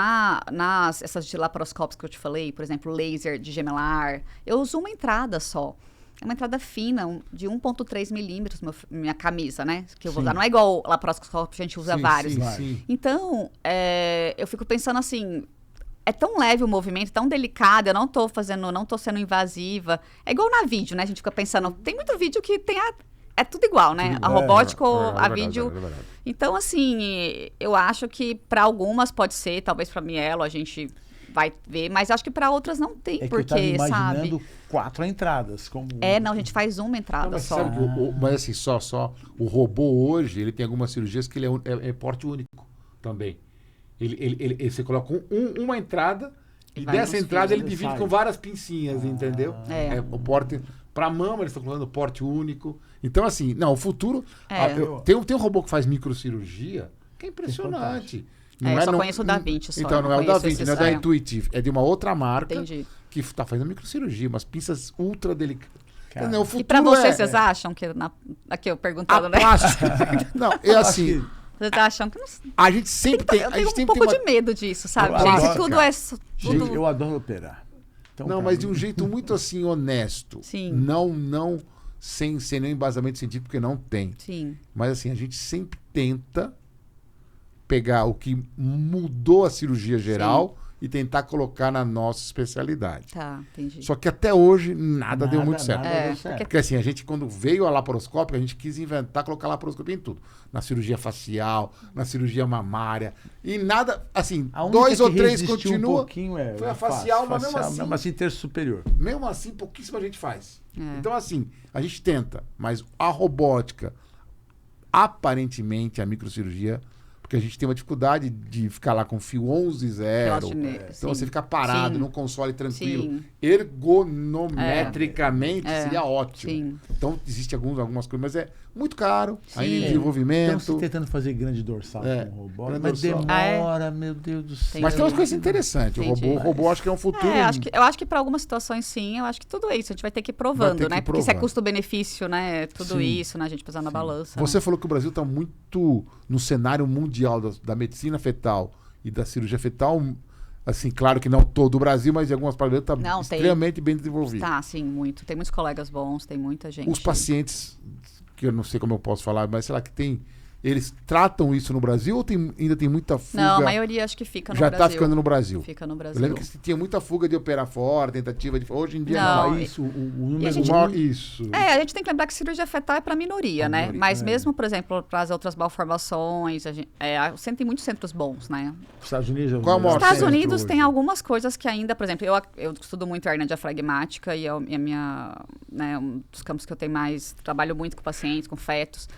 essas de laparoscópios que eu te falei, por exemplo, laser de gemelar, eu uso uma entrada só. É uma entrada fina, de 1,3 milímetros, minha camisa, né? Que eu vou usar. Não é igual o laparoscópio, a gente usa vários. Sim. Então, eu fico pensando assim... É tão leve o movimento, tão delicado, eu não tô sendo invasiva. É igual na vídeo, né? A gente fica pensando, tem muito vídeo que tem é tudo igual, né? A robótica ou a vídeo. Verdade. Então, assim, eu acho que para algumas pode ser, talvez para Mielo a gente vai ver, mas acho que para outras não tem, porque, eu tava imaginando sabe? 4 entradas. Como... Não, a gente faz uma entrada só. Sabe, mas assim, só. O robô hoje, ele tem algumas cirurgias que ele é porte único também. Você coloca uma entrada e dessa entrada ele divide com várias pincinhas, entendeu? O porte para mama eles estão colocando porte único. Então assim, o futuro tem um robô que faz microcirurgia que é impressionante. Eu só conheço o Da Vinci. Então não é o Da Vinci, não é da Intuitive, é de uma outra marca que está fazendo microcirurgia, umas pinças ultra delicadas. E para vocês acham que aqui eu perguntando, né? Não, é assim. Vocês acham que não... A gente sempre tem... Eu tenho um pouco de medo disso, sabe, gente? Tudo é... Gente, eu adoro operar. Então, mas de um jeito muito, assim, honesto. Sim. Não sem nenhum embasamento científico, porque não tem. Sim. Mas, assim, a gente sempre tenta pegar o que mudou a cirurgia geral e tentar colocar na nossa especialidade. Tá, entendi. Só que até hoje nada deu muito certo. Deu certo. Porque assim, a gente quando veio a laparoscópica, a gente quis inventar, colocar laparoscopia em tudo. Na cirurgia facial, na cirurgia mamária. E nada, assim, 2 ou 3 continua. Um pouquinho foi a facial, mas mesmo assim terço superior. Mesmo assim, pouquíssima gente faz. Então assim, a gente tenta, mas a robótica, aparentemente a microcirurgia, porque a gente tem uma dificuldade de ficar lá com fio 11.0. Então você ficar parado num console tranquilo. Ergonometricamente seria ótimo. Sim. Então existe algumas coisas, mas é muito caro. Ainda em desenvolvimento. Estão tentando fazer grande dorsal com o robô, mas demora, meu Deus do céu. Mas tem umas coisas interessantes. O robô acho que é um futuro. Eu acho que para algumas situações sim, eu acho que tudo isso a gente vai ter que ir provando, né? Porque isso é custo-benefício, né? Tudo isso, né? A gente pesar na balança. Você falou que o Brasil está muito no cenário mundial da medicina fetal e da cirurgia fetal, assim, claro que não todo o Brasil, mas em algumas partes está extremamente bem desenvolvido. Tá, sim, muito. Tem muitos colegas bons, tem muita gente. Os pacientes, que eu não sei como eu posso falar, mas sei lá, eles tratam isso no Brasil ou ainda tem muita fuga? Não, a maioria acho que fica no Brasil. Já está ficando no Brasil. Fica no Brasil. Eu lembro que tinha muita fuga de operar fora, tentativa de... Hoje em dia não. Isso, o número isso. A gente tem que lembrar que cirurgia fetal é para minoria, né? Mas mesmo, por exemplo, para as outras malformações, tem muitos centros bons, né? Os Estados Unidos... Qual é o maior Os Estados Unidos tem algumas coisas que ainda, por exemplo, eu estudo muito hernia diafragmática e um dos campos que eu tenho mais... Trabalho muito com pacientes, com fetos.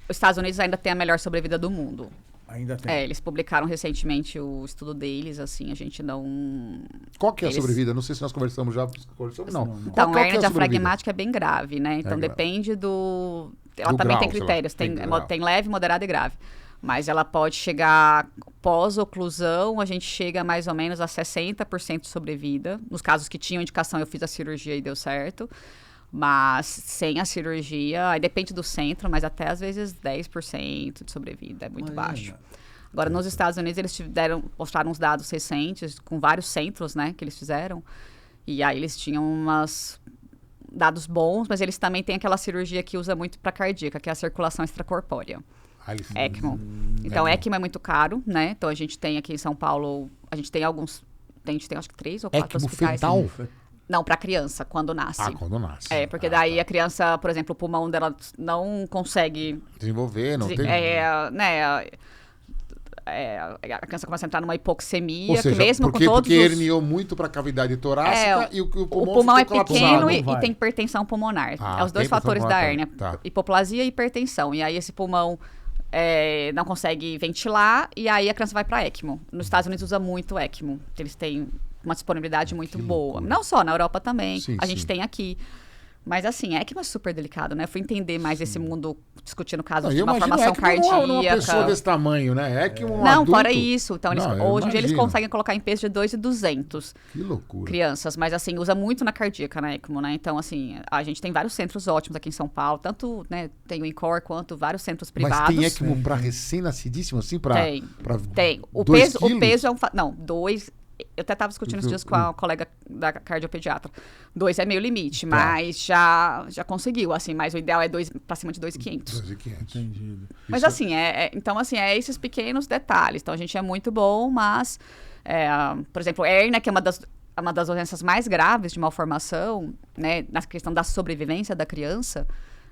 Os Estados Unidos ainda tem a melhor sobrevida do mundo. Ainda tem. Eles publicaram recentemente o estudo deles, assim, a gente não... Qual que é a sobrevida? Não sei se nós conversamos já. Não. Então, a hernia diafragmática é bem grave, né? Então, depende do... Ela também tem critérios. Tem leve, moderada e grave. Mas ela pode chegar pós-oclusão, a gente chega mais ou menos a 60% de sobrevida. Nos casos que tinham indicação, eu fiz a cirurgia e deu certo. Mas sem a cirurgia, aí depende do centro, mas até às vezes 10% de sobrevida, é muito baixo. Agora, nos Estados Unidos, eles mostraram uns dados recentes, com vários centros, né, que eles fizeram. E aí eles tinham dados bons, mas eles também têm aquela cirurgia que usa muito para cardíaca, que é a circulação extracorpórea. ECMO. Então, ECMO é muito caro, né? Então, a gente tem aqui em São Paulo, a gente tem alguns, a gente tem acho que 3 ou 4 hospitais. Fetal? Não, para criança, quando nasce. Quando nasce. Porque daí a criança, por exemplo, o pulmão dela não consegue... Desenvolver, não tem... a criança começa a entrar numa hipoxemia, Ou seja, que mesmo porque, com todos porque os... herniou muito para a cavidade torácica e o pulmão é pequeno e vai. tem hipertensão pulmonar. Os dois tem fatores da hérnia. Tá. Hipoplasia e hipertensão. E aí esse pulmão não consegue ventilar e aí a criança vai para ECMO. Nos Estados Unidos usa muito ECMO. Eles têm uma disponibilidade muito boa. Não só, na Europa também. Sim, a gente tem aqui. Mas assim, ECMO é super delicado, né? Eu fui entender mais esse mundo discutindo casos de malformação cardíaca. Não, uma pessoa desse tamanho, né? ECMO Não, adulto. fora isso. Então, hoje em dia eles imagino. conseguem colocar em peso de 2.200 Que loucura. crianças. Mas assim, usa muito na cardíaca, na ECMO, né? Então, assim, a gente tem vários centros ótimos aqui em São Paulo. Tanto, né, tem o INCOR quanto vários centros privados. Mas tem ECMO para recém-nascidíssimo, assim? Tem. O peso é um... Não, 2... Eu até estava discutindo esses dias com a colega da cardiopediatra. 2 é meio limite, mas já conseguiu, assim. Mas o ideal é para cima de 2.500. 2.500. Entendido. Mas assim, então assim, esses pequenos detalhes. Então a gente é muito bom, mas, por exemplo, hérnia, que é uma das doenças mais graves de malformação, né, na questão da sobrevivência da criança,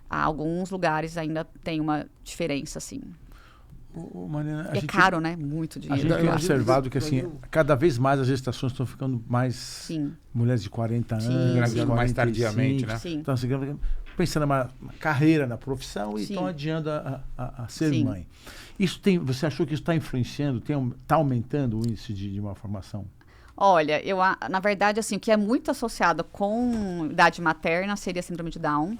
alguns lugares ainda tem uma diferença, assim. Mariana, é caro, né? Muito dinheiro. A gente tem observado que, assim, cada vez mais as gestações estão ficando mais... Mulheres de 40 anos, gravidando mais tardiamente, né? Sim. Então, assim, pensando numa carreira na profissão e estão adiando a ser mãe. Você achou que isso está influenciando, está aumentando o índice de malformação? Olha, na verdade, assim, o que é muito associado com idade materna seria a síndrome de Down,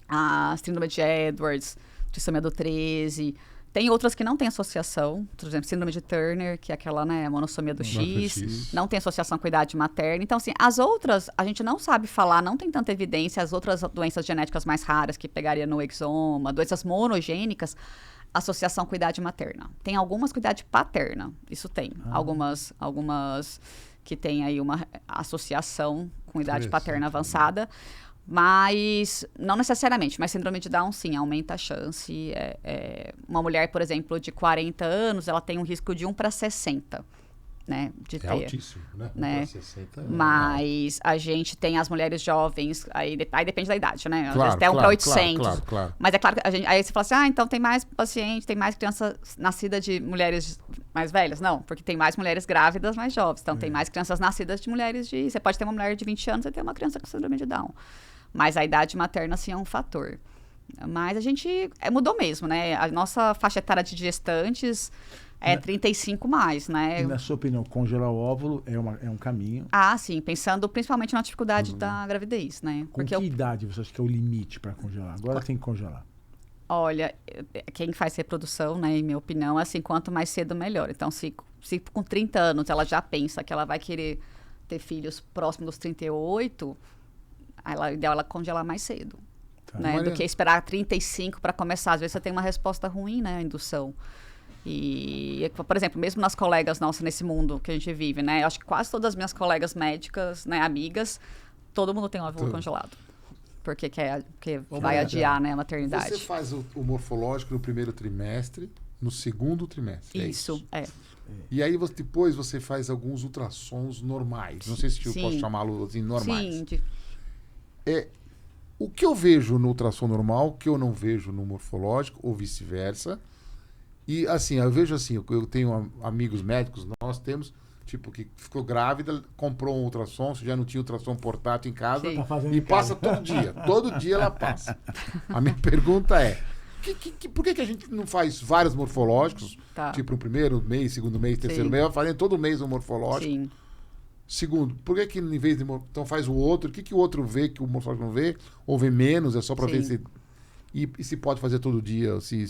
a síndrome de Edwards, trissomia do 13... Tem outras que não têm associação, por exemplo, síndrome de Turner, que é aquela, né, monossomia do X, não tem associação com a idade materna. Então, assim, as outras, a gente não sabe falar, não tem tanta evidência, as outras doenças genéticas mais raras, que pegaria no exoma, doenças monogênicas, associação com a idade materna. Tem algumas com idade paterna, isso tem. Algumas que tem aí uma associação com idade paterna avançada. Mas, não necessariamente, mas síndrome de Down, sim, aumenta a chance. Uma mulher, por exemplo, de 40 anos, ela tem um risco de 1 para 60, né? De ter, altíssimo, né? 1 para 60 mas a gente tem as mulheres jovens, aí depende da idade, né? Às claro, vezes até 1 para 800. Claro. Mas é claro que aí você fala assim, então tem mais paciente, tem mais criança nascida de mulheres mais velhas? Não, porque tem mais mulheres grávidas mais jovens. Então tem mais crianças nascidas de mulheres de... Você pode ter uma mulher de 20 anos e ter uma criança com síndrome de Down. Mas a idade materna, sim, é um fator. Mas a gente mudou mesmo, né? A nossa faixa etária de gestantes é 35 mais, né? E na sua opinião, congelar o óvulo é um caminho? Sim. Pensando principalmente na dificuldade da gravidez, né? Com que idade você acha que é o limite para congelar? Agora tem que congelar. Olha, quem faz reprodução, né, em minha opinião, é assim, quanto mais cedo, melhor. Então, se com 30 anos ela já pensa que ela vai querer ter filhos próximos dos 38... o ideal é ela congelar mais cedo, né? Do que esperar 35 para começar. Às vezes você tem uma resposta ruim, né? A indução. E, por exemplo, mesmo nas colegas nossas nesse mundo que a gente vive, né? Eu acho que quase todas as minhas colegas médicas, né, amigas, todo mundo tem um óvulo congelado. Porque vai adiar, né, a maternidade. Você faz o morfológico no primeiro trimestre, no segundo trimestre. Isso. E aí depois você faz alguns ultrassons normais. Não sei se eu posso chamá-los assim, normais. Sim. O que eu vejo no ultrassom normal, que eu não vejo no morfológico, ou vice-versa. E assim, eu vejo assim, eu tenho amigos médicos, nós temos, tipo, que ficou grávida, comprou um ultrassom, já não tinha ultrassom portátil em casa, e passa todo dia. Todo dia ela passa. A minha pergunta é, por que a gente não faz vários morfológicos, tipo no primeiro mês, segundo mês, terceiro mês, fazendo todo mês um morfológico? Sim. Segundo, por que em vez de... Então faz o outro, o que o outro vê que o morfológico não vê? Ou vê menos, é só para ver se... E se pode fazer todo dia, se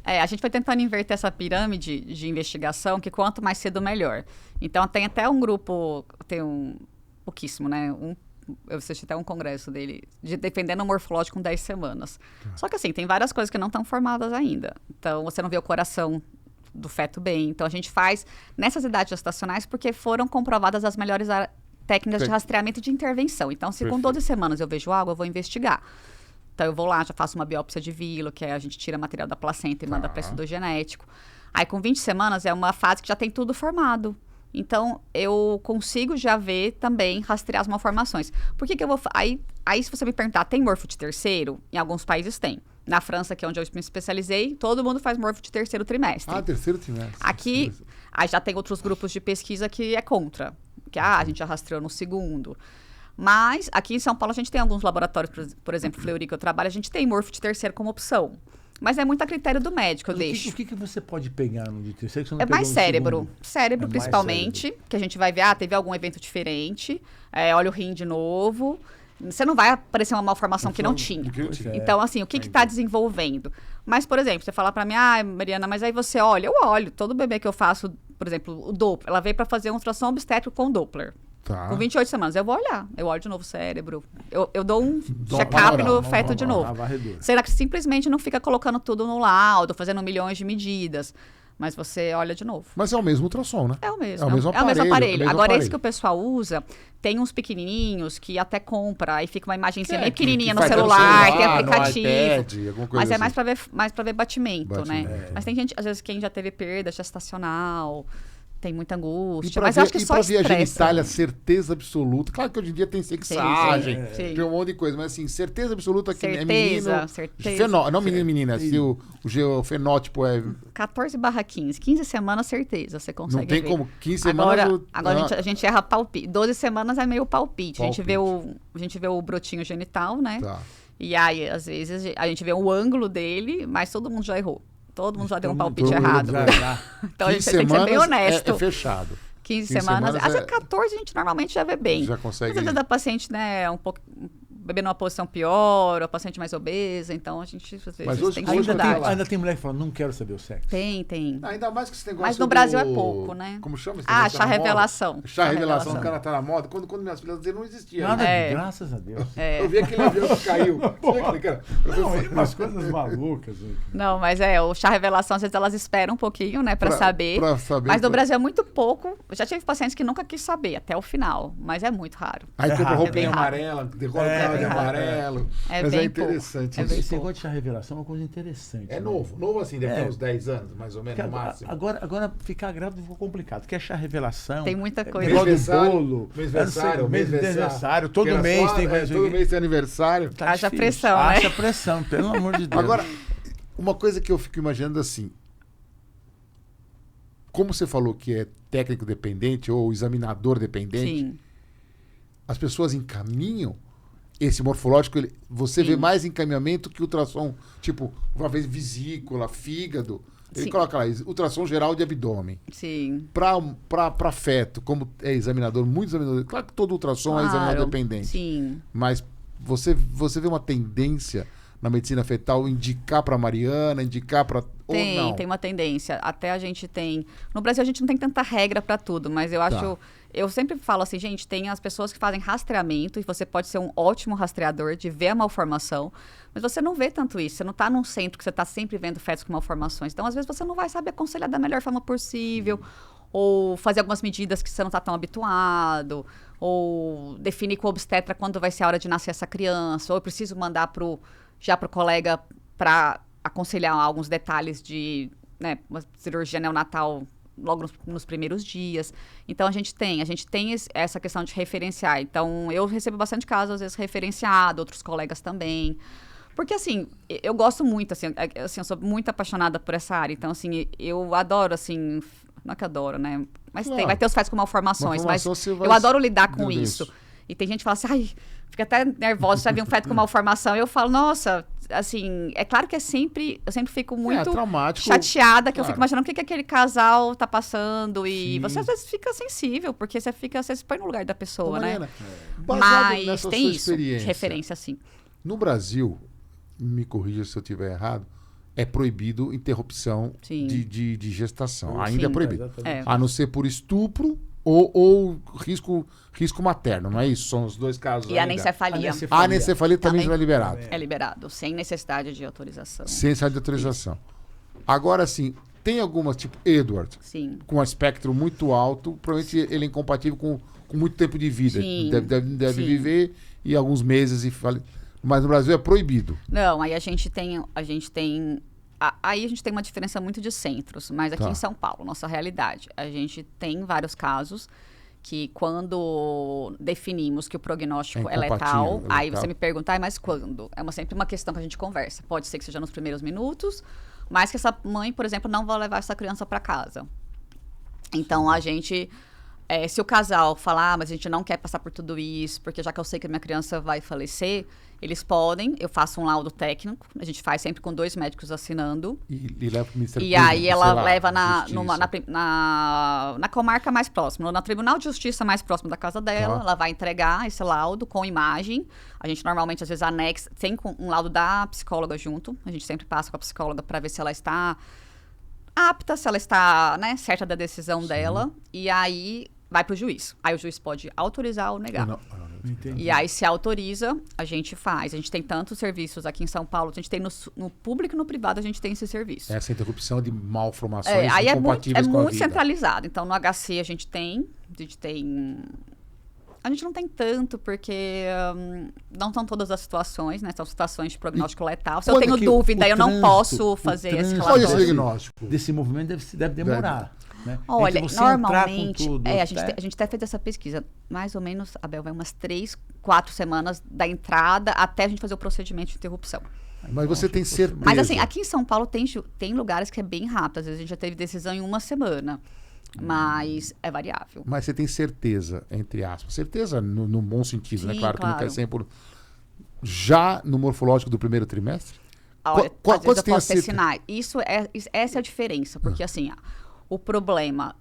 a gente vai tentando inverter essa pirâmide de investigação, que quanto mais cedo, melhor. Então tem até um grupo, pouquíssimo, né? Eu assisti até um congresso dele, defendendo o morfológico com 10 semanas. Só que assim, tem várias coisas que não estão formadas ainda. Então você não vê o coração do feto bem. Então a gente faz nessas idades gestacionais porque foram comprovadas as melhores técnicas de rastreamento e de intervenção. Então, se com 12 semanas eu vejo algo, eu vou investigar. Então, eu vou lá, já faço uma biópsia de vilo, que a gente tira material da placenta e manda para estudo genético. Aí, com 20 semanas, é uma fase que já tem tudo formado. Então, eu consigo já ver também, rastrear as malformações. Por que eu vou... Aí, se você me perguntar, tem morfo de terceiro? Em alguns países tem. Na França, que é onde eu me especializei, todo mundo faz morfo de terceiro trimestre. Terceiro trimestre. Aqui, aí já tem outros grupos de pesquisa que é contra. Que a gente já rastreou no segundo. Mas aqui em São Paulo a gente tem alguns laboratórios, por exemplo, Fleury, que eu trabalho, a gente tem morfo de terceiro como opção. Mas é muito a critério do médico, eu deixo. O que você pode pegar no de terceiro que você não É mais cérebro. Segundo? Cérebro, principalmente, cérebro. Que a gente vai ver, teve algum evento diferente, olha o rim de novo. Você não vai aparecer uma malformação que não tinha. Então, assim, o que está desenvolvendo? Mas, por exemplo, você fala para mim, Mariana, mas aí você olha, eu olho. Todo bebê que eu faço, por exemplo, o Doppler, ela veio para fazer uma ultrassom obstétrico com Doppler. Tá. Com 28 semanas, eu vou olhar. Eu olho de novo o cérebro. Eu dou um check-up no feto de novo. Será que simplesmente não fica colocando tudo no laudo, fazendo milhões de medidas? Mas você olha de novo. Mas é o mesmo ultrassom, né? É o mesmo. É o mesmo aparelho. Agora, esse que o pessoal usa, tem uns pequenininhos que até compra, aí fica uma imagenzinha bem pequenininha no celular, tem aplicativo. iPad, alguma coisa mas é assim. mais pra ver batimento, né? Mas tem gente, às vezes, quem já teve perda gestacional, tem muita angústia, mas eu acho que só estresse. E pra via genitália, certeza absoluta. Claro que hoje em dia tem sexagem, tem um monte de coisa, mas assim, certeza absoluta que é menino... Certeza. Não menino, menina, se o fenótipo é... 14/15, 15 semanas, certeza, você consegue Não tem ver. Como 15 semanas... Agora a gente erra palpite. 12 semanas é meio palpite. A gente vê o brotinho genital, né? Tá. E aí, às vezes, a gente vê o ângulo dele, mas todo mundo já errou. Todo mundo já deu um palpite errado. Então a gente tem que ser bem honesto. É fechado. 15 semanas. Às vezes 14 a gente normalmente já vê bem. Já consegue. Às vezes a paciente, né, um pouco beber numa posição pior, ou a paciente mais obesa, então a gente às vezes hoje, tem dificuldade. Ainda tem mulher que fala, não quero saber o sexo. Tem. Ainda mais que esse negócio. Mas no Brasil é pouco, né? Como chama esse negócio? Chá revelação. Chá revelação, o cara tá na moda. Quando minhas filhas diziam, não existia. Nada, graças a Deus. Eu vi aquele avião que caiu. Umas coisas malucas. Não, mas o chá revelação, às vezes elas esperam um pouquinho, né, pra saber. Mas no Brasil é muito pouco. Eu já tive pacientes que nunca quis saber até o final, mas é muito raro. Aí compra roupinha amarela, decora o carro de amarelo. Mas é interessante. Esse negócio de chá revelação é uma coisa interessante. É novo assim, deve ter uns 10 anos, mais ou menos, no máximo. Agora ficar grávido ficou complicado, porque é chá revelação. Tem muita coisa. Mês bolo, mês de aniversário, todo mês tem coisa. Todo mês tem aniversário. Haja pressão, né? Haja pressão, pelo amor de Deus. Agora, uma coisa que eu fico imaginando assim, como você falou que é técnico dependente ou examinador dependente, Sim. As pessoas encaminham esse morfológico, você vê mais encaminhamento que ultrassom, tipo, uma vez vesícula, fígado. Ele coloca lá, ultrassom geral de abdômen. Sim. Pra feto, como é examinador, muito examinador. Claro que todo ultrassom é examinador dependente. Sim. Mas você vê uma tendência na medicina fetal indicar para Mariana, indicar para... Tem uma tendência. Até a gente tem... No Brasil a gente não tem tanta regra para tudo, mas eu acho... Eu sempre falo assim, gente, tem as pessoas que fazem rastreamento e você pode ser um ótimo rastreador de ver a malformação, mas você não vê tanto isso. Você não está num centro que você está sempre vendo fetos com malformações. Então, às vezes, você não vai saber aconselhar da melhor forma possível, ou fazer algumas medidas que você não está tão habituado, ou definir com o obstetra quando vai ser a hora de nascer essa criança, ou eu preciso mandar já pro colega para aconselhar alguns detalhes de uma cirurgia neonatal logo nos primeiros dias. Então, a gente tem essa questão de referenciar. Então, eu recebo bastante casos, às vezes, referenciado, outros colegas também. Porque, assim, eu gosto muito, assim, eu sou muito apaixonada por essa área. Então, assim, eu adoro, assim... Não é que adoro, né? Mas vai ter os fetos com malformações, mas eu adoro lidar com isso. E tem gente que fala assim, ai, fica até nervosa, já vi um feto com malformação. E eu falo, nossa, assim, é claro que eu sempre fico muito chateada, que eu fico imaginando o que aquele casal tá passando. E você às vezes fica sensível, porque você se põe no lugar da pessoa, Mariana, né? Mas tem isso, de referência, sim. No Brasil, me corrija se eu estiver errado, é proibido interrupção de gestação. Ainda é proibido. A não ser por estupro ou risco materno, não é isso? São os dois casos. E a anencefalia. A anencefalia também já é liberado. É liberado, sem necessidade de autorização. Sem necessidade de autorização. Isso. Agora, sim, tem algumas, tipo Edward, com um espectro muito alto, provavelmente ele é incompatível com muito tempo de vida. Sim. Deve viver e alguns meses e mas no Brasil é proibido. Não, aí a gente tem uma diferença muito de centros, mas aqui em São Paulo, nossa realidade, a gente tem vários casos que quando definimos que o prognóstico é letal, aí você me pergunta, mas quando? É sempre uma questão que a gente conversa. Pode ser que seja nos primeiros minutos, mas que essa mãe, por exemplo, não vai levar essa criança para casa. Então, a gente... se o casal falar, mas a gente não quer passar por tudo isso, porque já que eu sei que a minha criança vai falecer, eles podem, eu faço um laudo técnico, a gente faz sempre com 2 médicos assinando. E leva para o Ministério Público. E aí ela leva na comarca mais próxima, no Tribunal de Justiça mais próximo da casa dela, ela vai entregar esse laudo com imagem. A gente normalmente, às vezes, anexa, tem um laudo da psicóloga junto, a gente sempre passa com a psicóloga para ver se ela está apta, se ela está, né, certa da decisão dela, e aí vai para o juiz. Aí o juiz pode autorizar ou negar. E aí, se autoriza, a gente faz. A gente tem tantos serviços aqui em São Paulo, a gente tem no público e no privado, a gente tem esse serviço. Essa interrupção de malformações aí incompatíveis com a vida. É muito centralizado. Então, no HC a gente tem... A gente não tem tanto, porque não são todas as situações, né? São situações de prognóstico letal. Se eu tenho dúvida, eu não posso fazer esse relatório. Qual é esse diagnóstico? Desse movimento deve demorar. Né? Olha, normalmente, a gente até fez essa pesquisa, mais ou menos, Abel, vai umas 3, 4 semanas da entrada até a gente fazer o procedimento de interrupção. Mas você tem certeza? Mas assim, aqui em São Paulo tem lugares que é bem rápido, às vezes a gente já teve decisão em 1 semana, mas é variável. Mas você tem certeza, entre aspas, certeza no bom sentido, sim, né? Claro que não quer 100%. Já no morfológico do primeiro trimestre? Olha, às vezes eu posso ter sinais. Essa é a diferença, porque assim... O problema,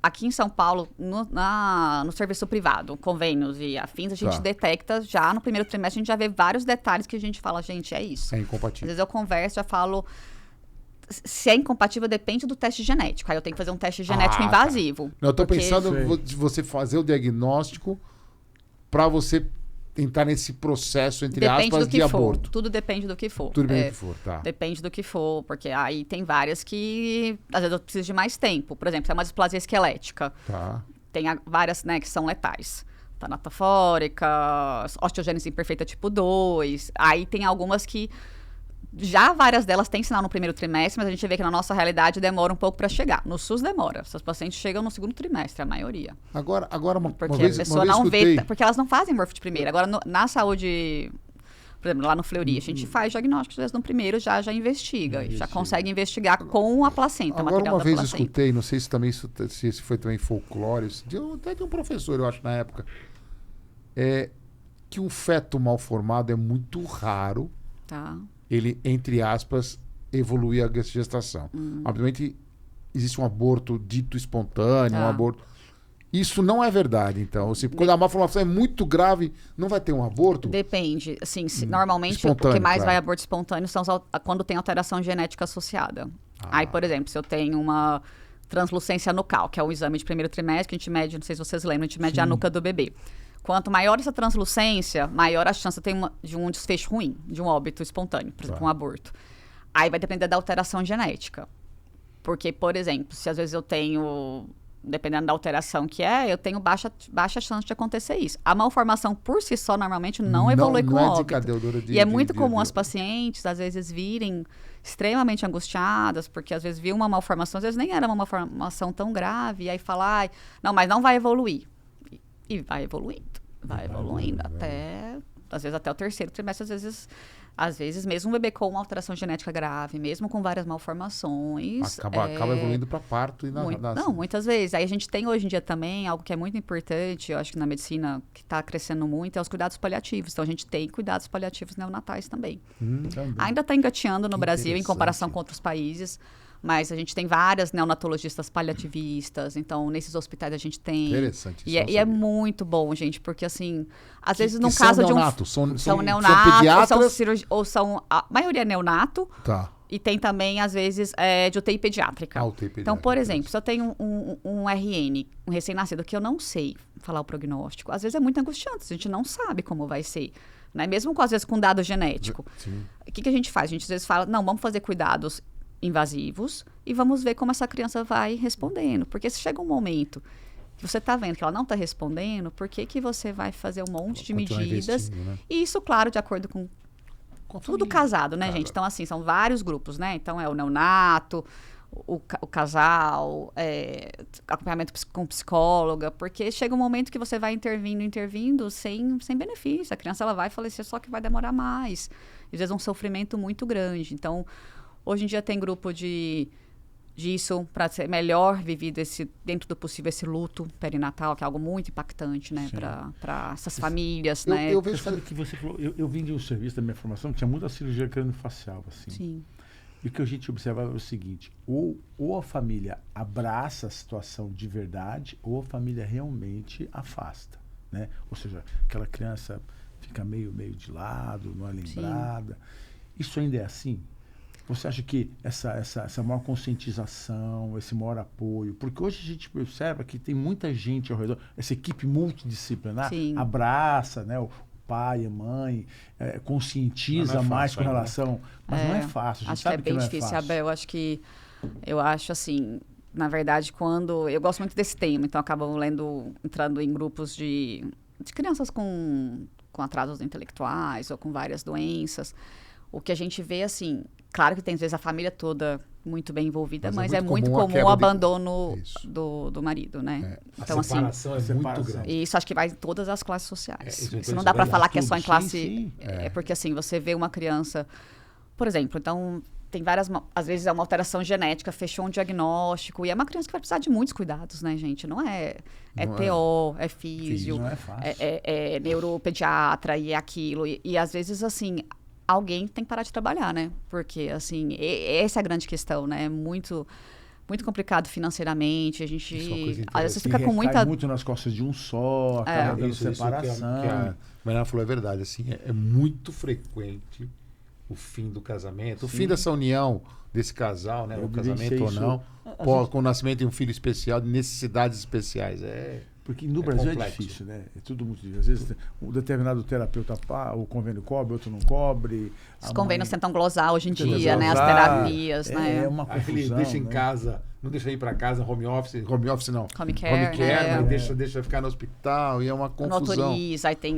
aqui em São Paulo, no serviço privado, convênios e afins, a gente detecta já no primeiro trimestre, a gente já vê vários detalhes que a gente fala, gente, é isso. É incompatível. Às vezes eu converso, já falo, se é incompatível depende do teste genético. Aí eu tenho que fazer um teste genético invasivo. Não, eu estou pensando de você fazer o diagnóstico para você entrar nesse processo, entre aspas, de aborto. Tudo depende do que for. Tudo depende do que for, tá. Depende do que for, porque aí tem várias que, às vezes, eu preciso de mais tempo. Por exemplo, se é uma displasia esquelética. Tá. Tem várias, né, que são letais. Tanatofórica, osteogênese imperfeita tipo 2. Aí tem algumas que... Já várias delas têm sinal no primeiro trimestre, mas a gente vê que na nossa realidade demora um pouco para chegar. No SUS demora. Essas pacientes chegam no segundo trimestre, a maioria. Agora porque vez, a pessoa não vê, porque elas não fazem morfo de primeira. Agora, na saúde, por exemplo, lá no Fleury, a gente faz diagnóstico, às vezes no primeiro já investiga. Já consegue investigar com a placenta, agora, material uma vez placenta. Escutei, não sei se esse foi também folclore, até de um professor, eu acho, na época, que um feto mal formado é muito raro. Tá. Ele, entre aspas, evoluir a gestação. Obviamente, existe um aborto dito espontâneo, um aborto... Isso não é verdade, então. Quando a malformação é muito grave, não vai ter um aborto? Depende. Assim, normalmente, o que mais vai aborto espontâneo são quando tem alteração genética associada. Aí, por exemplo, se eu tenho uma translucência nucal, que é o exame de primeiro trimestre, que a gente mede, não sei se vocês lembram, a gente mede a nuca do bebê. Quanto maior essa translucência, maior a chance de um desfecho ruim, de um óbito espontâneo, por exemplo, um aborto. Aí vai depender da alteração genética. Porque, por exemplo, se às vezes eu tenho, dependendo da alteração que eu tenho baixa chance de acontecer isso. A malformação por si só, normalmente, não evolui com óbito. E é muito comum as pacientes, às vezes, virem extremamente angustiadas, porque às vezes viu uma malformação, às vezes nem era uma malformação tão grave, e aí fala, não, mas não vai evoluir. E vai evoluindo até, às vezes até o terceiro trimestre, às vezes mesmo um bebê com uma alteração genética grave, mesmo com várias malformações... Acaba evoluindo para parto e Não, muitas vezes. Aí a gente tem hoje em dia também algo que é muito importante, eu acho que na medicina que está crescendo muito, é os cuidados paliativos. Então a gente tem cuidados paliativos neonatais também. Ainda está engateando no Brasil em comparação com outros países. Mas a gente tem várias neonatologistas paliativistas, então nesses hospitais a gente tem. Interessante. E é muito bom, gente, porque assim, às vezes no caso de um... São neonatos, pediatras? A maioria é neonato. Tá. E tem também, às vezes, de UTI pediátrica. UTI pediátrica. Então, por exemplo, se eu tenho um RN, um recém-nascido, que eu não sei falar o prognóstico, às vezes é muito angustiante, a gente não sabe como vai ser. Né? Mesmo às vezes com dado genético. Sim. O que a gente faz? A gente às vezes fala, não, vamos fazer cuidados invasivos e vamos ver como essa criança vai respondendo. Porque se chega um momento que você está vendo que ela não está respondendo, por que você vai fazer um monte de medidas? Né? E isso, claro, de acordo com tudo casado, né, gente? Então, assim, são vários grupos, né? Então, é o neonato, o casal, acompanhamento com psicóloga, porque chega um momento que você vai intervindo sem benefício. A criança ela vai falecer, só que vai demorar mais. Às vezes é um sofrimento muito grande. Então, hoje em dia tem grupo disso para ser melhor vivido dentro do possível esse luto perinatal, que é algo muito impactante, né, para essas famílias, né? Eu vejo, sabe que você falou, eu vim de um serviço da minha formação, tinha muita cirurgia craniofacial, assim. Sim. E o que a gente observava é o seguinte, ou a família abraça a situação de verdade, ou a família realmente afasta, né? Ou seja, aquela criança fica meio de lado, não é lembrada. Sim. Isso ainda é assim? Você acha que essa maior conscientização, esse maior apoio, porque hoje a gente observa que tem muita gente ao redor, essa equipe multidisciplinar abraça, né, o pai, a mãe, conscientiza mais com relação, mas não é fácil. A gente sabe que é bem difícil, Abel. Eu acho assim, na verdade, quando eu gosto muito desse tema, então acabo entrando em grupos de crianças com atrasos intelectuais ou com várias doenças. O que a gente vê, assim, claro que tem às vezes a família toda muito bem envolvida, mas é muito comum o abandono do marido, né? Então, a separação assim, é muito grande. E isso acho que vai em todas as classes sociais. Isso não dá para falar que é só em classe... porque assim, você vê uma criança... Por exemplo, então, tem várias... Às vezes é uma alteração genética, fechou um diagnóstico, e é uma criança que vai precisar de muitos cuidados, né, gente? Não é TO, é físio, não é fácil. É neuropediatra e é aquilo. E às vezes, assim... Alguém tem que parar de trabalhar, né? Porque, assim, essa é a grande questão, né? É muito, muito complicado financeiramente. A gente, às vezes, fica com muita... muito nas costas de um só, acaba dando separação. Que a Mariana falou é verdade, assim, é muito frequente o fim do casamento, o fim dessa união desse casal, né? O casamento ou não, com o nascimento de um filho especial, de necessidades especiais. Porque no Brasil complexo. É difícil, né? É tudo muito difícil. Às vezes um determinado terapeuta, o convênio cobre, outro não cobre. Os convênios tentam glosar hoje em dia, né? As terapias, né? É uma confusão. Ele deixa em casa, não deixa ir para casa, home office não. Home care, mas deixa ficar no hospital e é uma confusão. Não autoriza, aí tem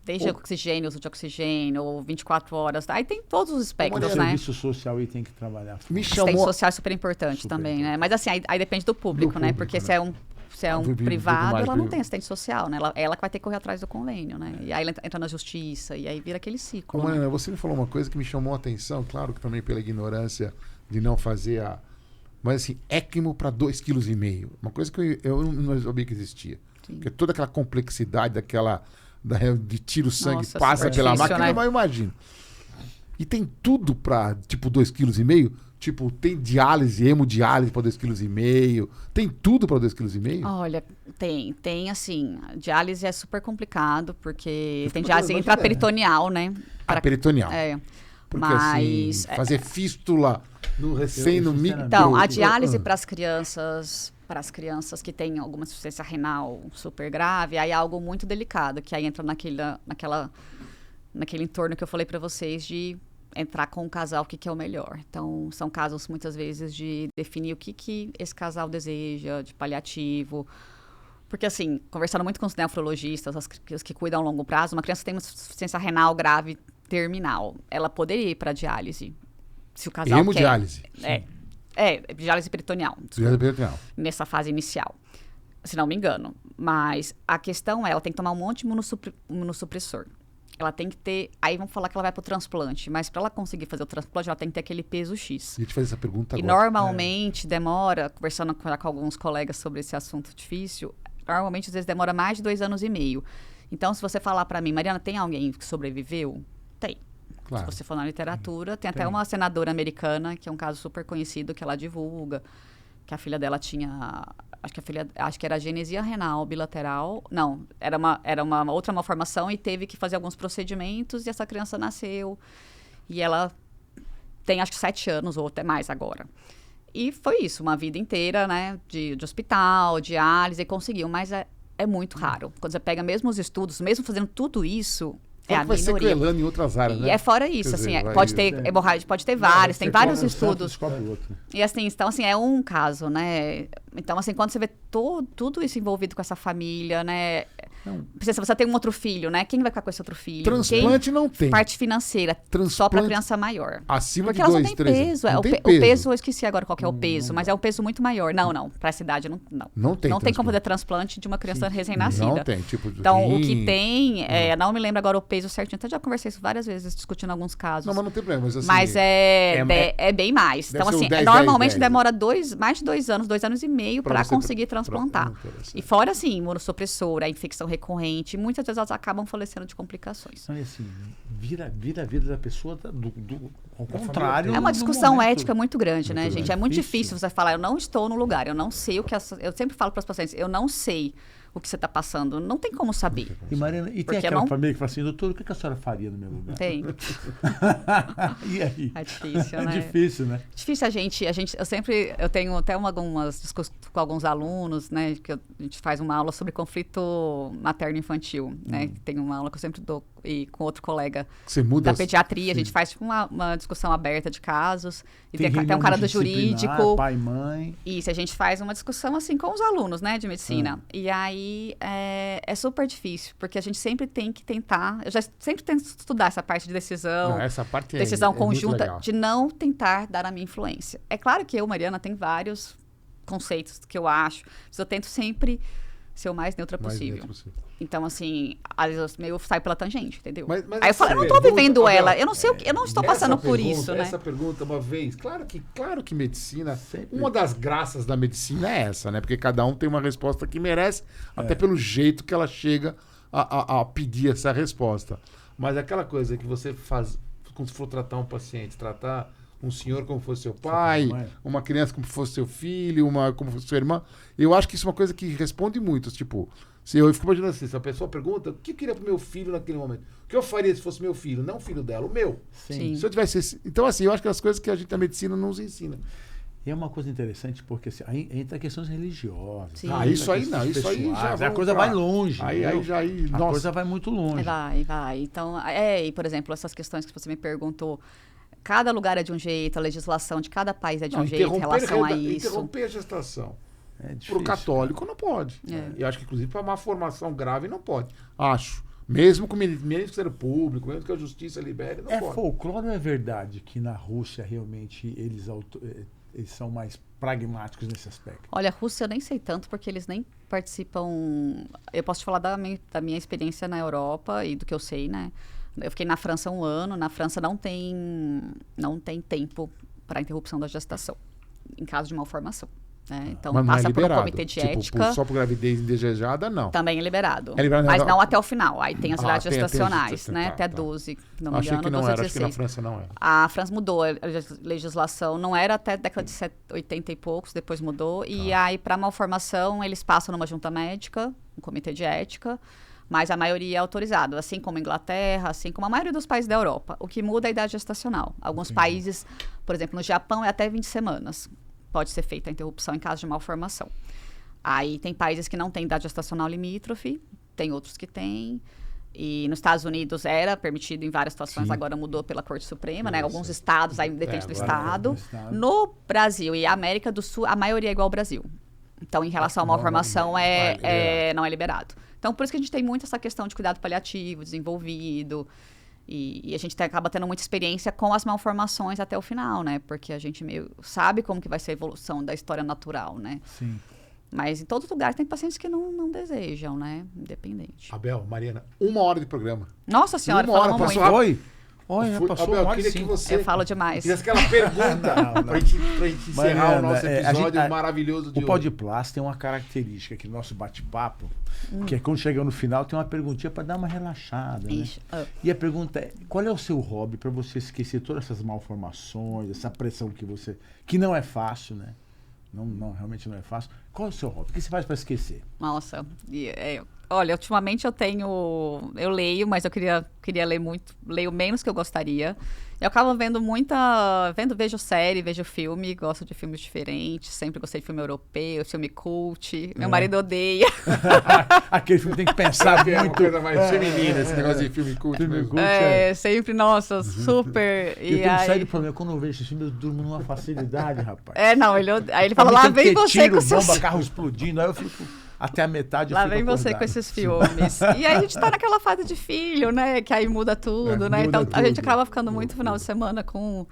desde oxigênio, uso de oxigênio, ou 24 horas. Aí tem todos os espectros, né? O serviço social aí tem que trabalhar. Assistente social é super importante também, né? Mas assim, aí depende do público, né? Porque se é um privado, ela não tem assistente social, né? Ela que vai ter que correr atrás do convênio, né? E aí ela entra na justiça, e aí vira aquele ciclo. Mariana, você me falou uma coisa que me chamou a atenção, claro que também pela ignorância de não fazer Mas assim, ECMO para 2,5 kg. Uma coisa que eu não sabia que existia. Sim. Porque toda aquela complexidade de tiro sangue passa pela máquina, né? Eu imagino. E tem tudo para, tipo, 2,5 kg? Tipo, tem diálise, hemodiálise para 2,5 kg? Tem tudo para 2,5 kg? Olha, tem assim, diálise é super complicado, porque tem diálise intraperitoneal, né? Peritoneal. Porque mas... assim, fazer fístula no micro... Então, a diálise para as crianças que têm alguma insuficiência renal super grave, aí é algo muito delicado, que aí entra naquele entorno que eu falei para vocês de entrar com o casal, o que é o melhor. Então, são casos, muitas vezes, de definir o que esse casal deseja, de paliativo. Porque, assim, conversando muito com os nefrologistas, os que cuidam a longo prazo, uma criança que tem uma insuficiência renal grave terminal, ela poderia ir para diálise, se o casal hemodiálise. Diálise peritoneal. Diálise peritoneal. Nessa fase inicial, se não me engano. Mas a questão ela tem que tomar um monte de imunossupressor. Ela tem que ter... Aí vamos falar que ela vai para o transplante. Mas para ela conseguir fazer o transplante, ela tem que ter aquele peso X. E eu te fazer essa pergunta agora. E normalmente demora, conversando com alguns colegas sobre esse assunto difícil, normalmente às vezes demora mais de 2 anos e meio. Então, se você falar para mim, Mariana, tem alguém que sobreviveu? Tem. Claro. Se você for na literatura, tem até uma senadora americana, que é um caso super conhecido, que ela divulga, que a filha dela tinha... Acho que era genesia renal bilateral. Não, era uma outra malformação e teve que fazer alguns procedimentos e essa criança nasceu. E ela tem acho que 7 anos ou até mais agora. E foi isso, uma vida inteira, né? De hospital, diálise, e conseguiu. Mas é muito raro. Quando você pega mesmo os estudos, mesmo fazendo tudo isso... vai sequelando em outras áreas, né? E fora isso, assim, pode ter hemorragia, pode ter vários, tem vários estudos. E assim, então, assim, é um caso, né? Então, assim, quando você vê tudo isso envolvido com essa família, né? Se você tem um outro filho, né? Quem vai ficar com esse outro filho? Transplante não tem. Parte financeira, só para criança maior. Acima porque de 2, 3 anos. Peso. Não tem peso. O peso, eu esqueci agora qual que é o peso, mas é um peso muito maior. Não. Para essa idade, não. Não tem como fazer transplante de uma criança recém-nascida. Não tem, tipo... Então, o que tem, não me lembro agora o peso certinho. Até já conversei isso várias vezes, discutindo alguns casos. Não, mas não tem problema. Mas, assim, mas é bem mais. Então, assim, normalmente demora mais de 2 anos, 2 anos e meio para conseguir transplantar. E fora, assim, imunossupressora, infecção recorrente, muitas vezes elas acabam falecendo de complicações. Então, assim, vira a vida da pessoa ao contrário. É uma discussão ética muito grande, né, gente? É muito difícil você falar, eu não estou no lugar, eu não sei o que... Eu sempre falo para os pacientes, eu não sei o que você está passando. Não tem como saber. E, Mariana, tem aquela família que fala assim, doutor, o que a senhora faria no meu lugar? Tem. E aí? É difícil, né? É difícil, né? Difícil eu tenho até algumas discussões com alguns alunos, né, que a gente faz uma aula sobre conflito materno-infantil, né? Tem uma aula que eu sempre dou e com outro colega da pediatria, a gente faz tipo, uma discussão aberta de casos, e tem até um cara do jurídico. Pai, mãe. Isso, a gente faz uma discussão assim com os alunos, né, de medicina. E aí é super difícil, porque a gente sempre tem que tentar, eu já sempre tento estudar essa parte de decisão, essa parte decisão conjunta, de não tentar dar a minha influência. É claro que eu, Mariana, tem vários conceitos que eu acho, mas eu tento sempre ser o mais neutra possível. Então, assim, às vezes eu saio pela tangente, entendeu? Mas aí eu falo, eu não estou vivendo ela, eu não sei o que, eu não estou passando por isso, né? Essa pergunta, uma vez, claro que medicina, uma das graças da medicina é essa, né? Porque cada um tem uma resposta que merece, até pelo jeito que ela chega a pedir essa resposta. Mas aquela coisa que você faz, quando for tratar um paciente, tratar um senhor como fosse seu pai, uma criança como fosse seu filho, como fosse sua irmã, eu acho que isso é uma coisa que responde muito, tipo... Eu fico imaginando assim, se a pessoa pergunta, o que eu queria pro meu filho naquele momento? O que eu faria se fosse meu filho? Não o filho dela, o meu. Sim. Se eu tivesse... Então, assim, eu acho que as coisas que a gente, a medicina, não nos ensina. E é uma coisa interessante, porque assim, aí entra questões religiosas. Sim. Isso aí não, isso aí já... A coisa vai longe. A coisa vai muito longe. Vai. Então, e por exemplo, essas questões que você me perguntou, cada lugar é de um jeito, a legislação de cada país é de um jeito em relação a isso. Interromper a gestação. Para o católico não pode. Eu acho que, inclusive, para uma formação grave não pode. Acho. Mesmo com o Ministério Público, mesmo que a Justiça libere, não pode. É folclore ou é verdade que na Rússia realmente eles são mais pragmáticos nesse aspecto? Olha, a Rússia eu nem sei tanto, porque eles nem participam... Eu posso te falar da minha experiência na Europa e do que eu sei, né? Eu fiquei na França 1 ano. Na França não tem tempo para interrupção da gestação, em caso de malformação. Então, passa por um comitê de ética. Só por gravidez indesejada, não. Também é liberado. Mas não até o final. Aí tem as idades gestacionais, né? Até 12, não me engano. Achei que não era, acho que na França não era. A França mudou a legislação, não era até a década de 80 e poucos, depois mudou. E aí, para malformação, eles passam numa junta médica, um comitê de ética, mas a maioria é autorizado, assim como a Inglaterra, assim como a maioria dos países da Europa. O que muda é a idade gestacional. Alguns países, por exemplo, no Japão, é até 20 semanas. Pode ser feita a interrupção em caso de malformação. Aí tem países que não têm idade gestacional limítrofe, tem outros que têm. E nos Estados Unidos era permitido em várias situações, agora mudou pela Corte Suprema, né? Alguns estados, aí depende do estado. No Brasil e América do Sul, a maioria é igual ao Brasil. Então, em relação à malformação, não é liberado. Então, por isso que a gente tem muito essa questão de cuidado paliativo desenvolvido. E a gente acaba tendo muita experiência com as malformações até o final, né? Porque a gente meio sabe como que vai ser a evolução da história natural, né? Sim. Mas em todo lugar tem pacientes que não desejam, né? Independente. Mariana, 1 hora de programa. Nossa senhora, falamos muito. Foi? Olha, passou Abel, uma hora queria sim. que você... Eu falo demais. Fizesse aquela pergunta pra gente encerrar o nosso episódio maravilhoso de hoje. O Podplas tem uma característica aqui no nosso bate-papo, que é quando chega no final tem uma perguntinha para dar uma relaxada, né? E a pergunta é, qual é o seu hobby para você esquecer todas essas malformações, essa pressão que não é fácil, né? Não, realmente não é fácil. Qual é o seu hobby? O que você faz para esquecer? Nossa, olha, ultimamente eu leio, mas eu queria ler muito, leio menos que eu gostaria. Eu acabo vejo série, vejo filme, gosto de filmes diferentes, sempre gostei de filme europeu, filme cult, meu marido odeia. Aquele filme tem que pensar muito. É uma coisa mais feminina, esse negócio de filme cult. Sempre, nossa, super. Eu tenho um sério problema, quando eu vejo esse filme eu durmo numa facilidade, rapaz. Aí ele fala, lá vem você tiro, com seus... bomba, carro explodindo, aí eu fico... até a metade eu Lá fico vem você acordado. com esses filmes. E aí a gente tá naquela fase de filho, né? Que aí muda tudo, né? muda Então a gente tudo. acaba ficando muito final de semana com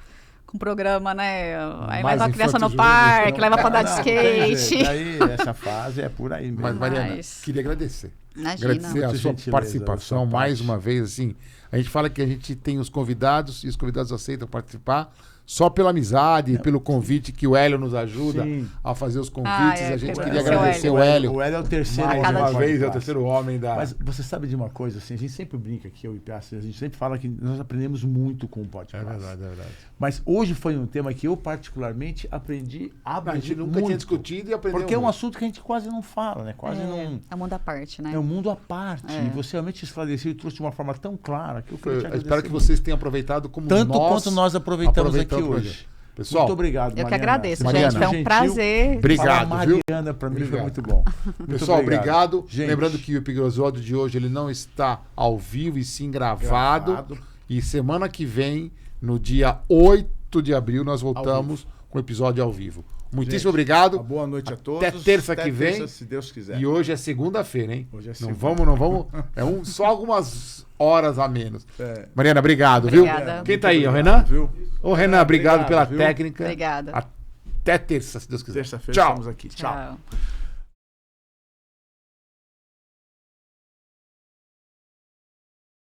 programa, né? Aí Mais leva a criança no infanto-juvenil, parque, leva pra andar de Não, tem skate. jeito. Aí, essa fase é por aí mesmo. Mas, Mariana, Mas- queria agradecer. Imagina. Agradecer a Muito sua gentileza participação da sua mais parte. uma vez, assim. A gente fala que a gente tem os convidados e os convidados aceitam participar só pela amizade, pelo convite que o Hélio nos ajuda Sim. a fazer os convites. Ah, é, A gente quero queria agradecer agradecer o o Hélio. O Hélio é o terceiro Mais cada uma dia. vez, é o terceiro homem da... Mas você sabe de uma coisa, assim, a gente sempre brinca aqui, eu e Piazza, a gente sempre fala que nós aprendemos muito com o podcast. É verdade, é verdade. Mas hoje foi um tema que eu particularmente aprendi A gente nunca muito. tinha discutido e aprendeu Porque é um muito. assunto que a gente quase não fala, né? Quase não... É um mundo à parte, né? É um mundo à parte. É. E você realmente esclareceu e trouxe de uma forma tão clara que eu queria te Eu agradecer espero que muito. vocês tenham aproveitado como Tanto nós quanto nós aproveitamos aqui aproveitamos hoje. Pessoal, Muito obrigado, Eu que Mariana. agradeço, Mariana, gente. Foi um gentil. prazer. Obrigado, Falar viu? Mariana, pra mim foi Obrigado. muito bom. Muito Pessoal, obrigado. Gente, Lembrando que o episódio de hoje ele não está ao vivo e sim gravado. E semana que vem, no dia 8 de abril, nós voltamos com o episódio ao vivo. Muitíssimo Gente, obrigado. uma boa noite a todos. Até terça que vem. terça, se Deus quiser. E hoje é segunda-feira, hein? Hoje é não segunda. vamos. Só algumas horas a menos. É. Mariana, obrigado, Obrigada. viu? Quem tá aí? Muito O obrigado, Renan? viu? Ô, Renan, obrigado Obrigado, pela viu? técnica. Obrigada. Até terça, se Deus quiser. Terça-feira Tchau. estamos aqui. Tchau. Tchau.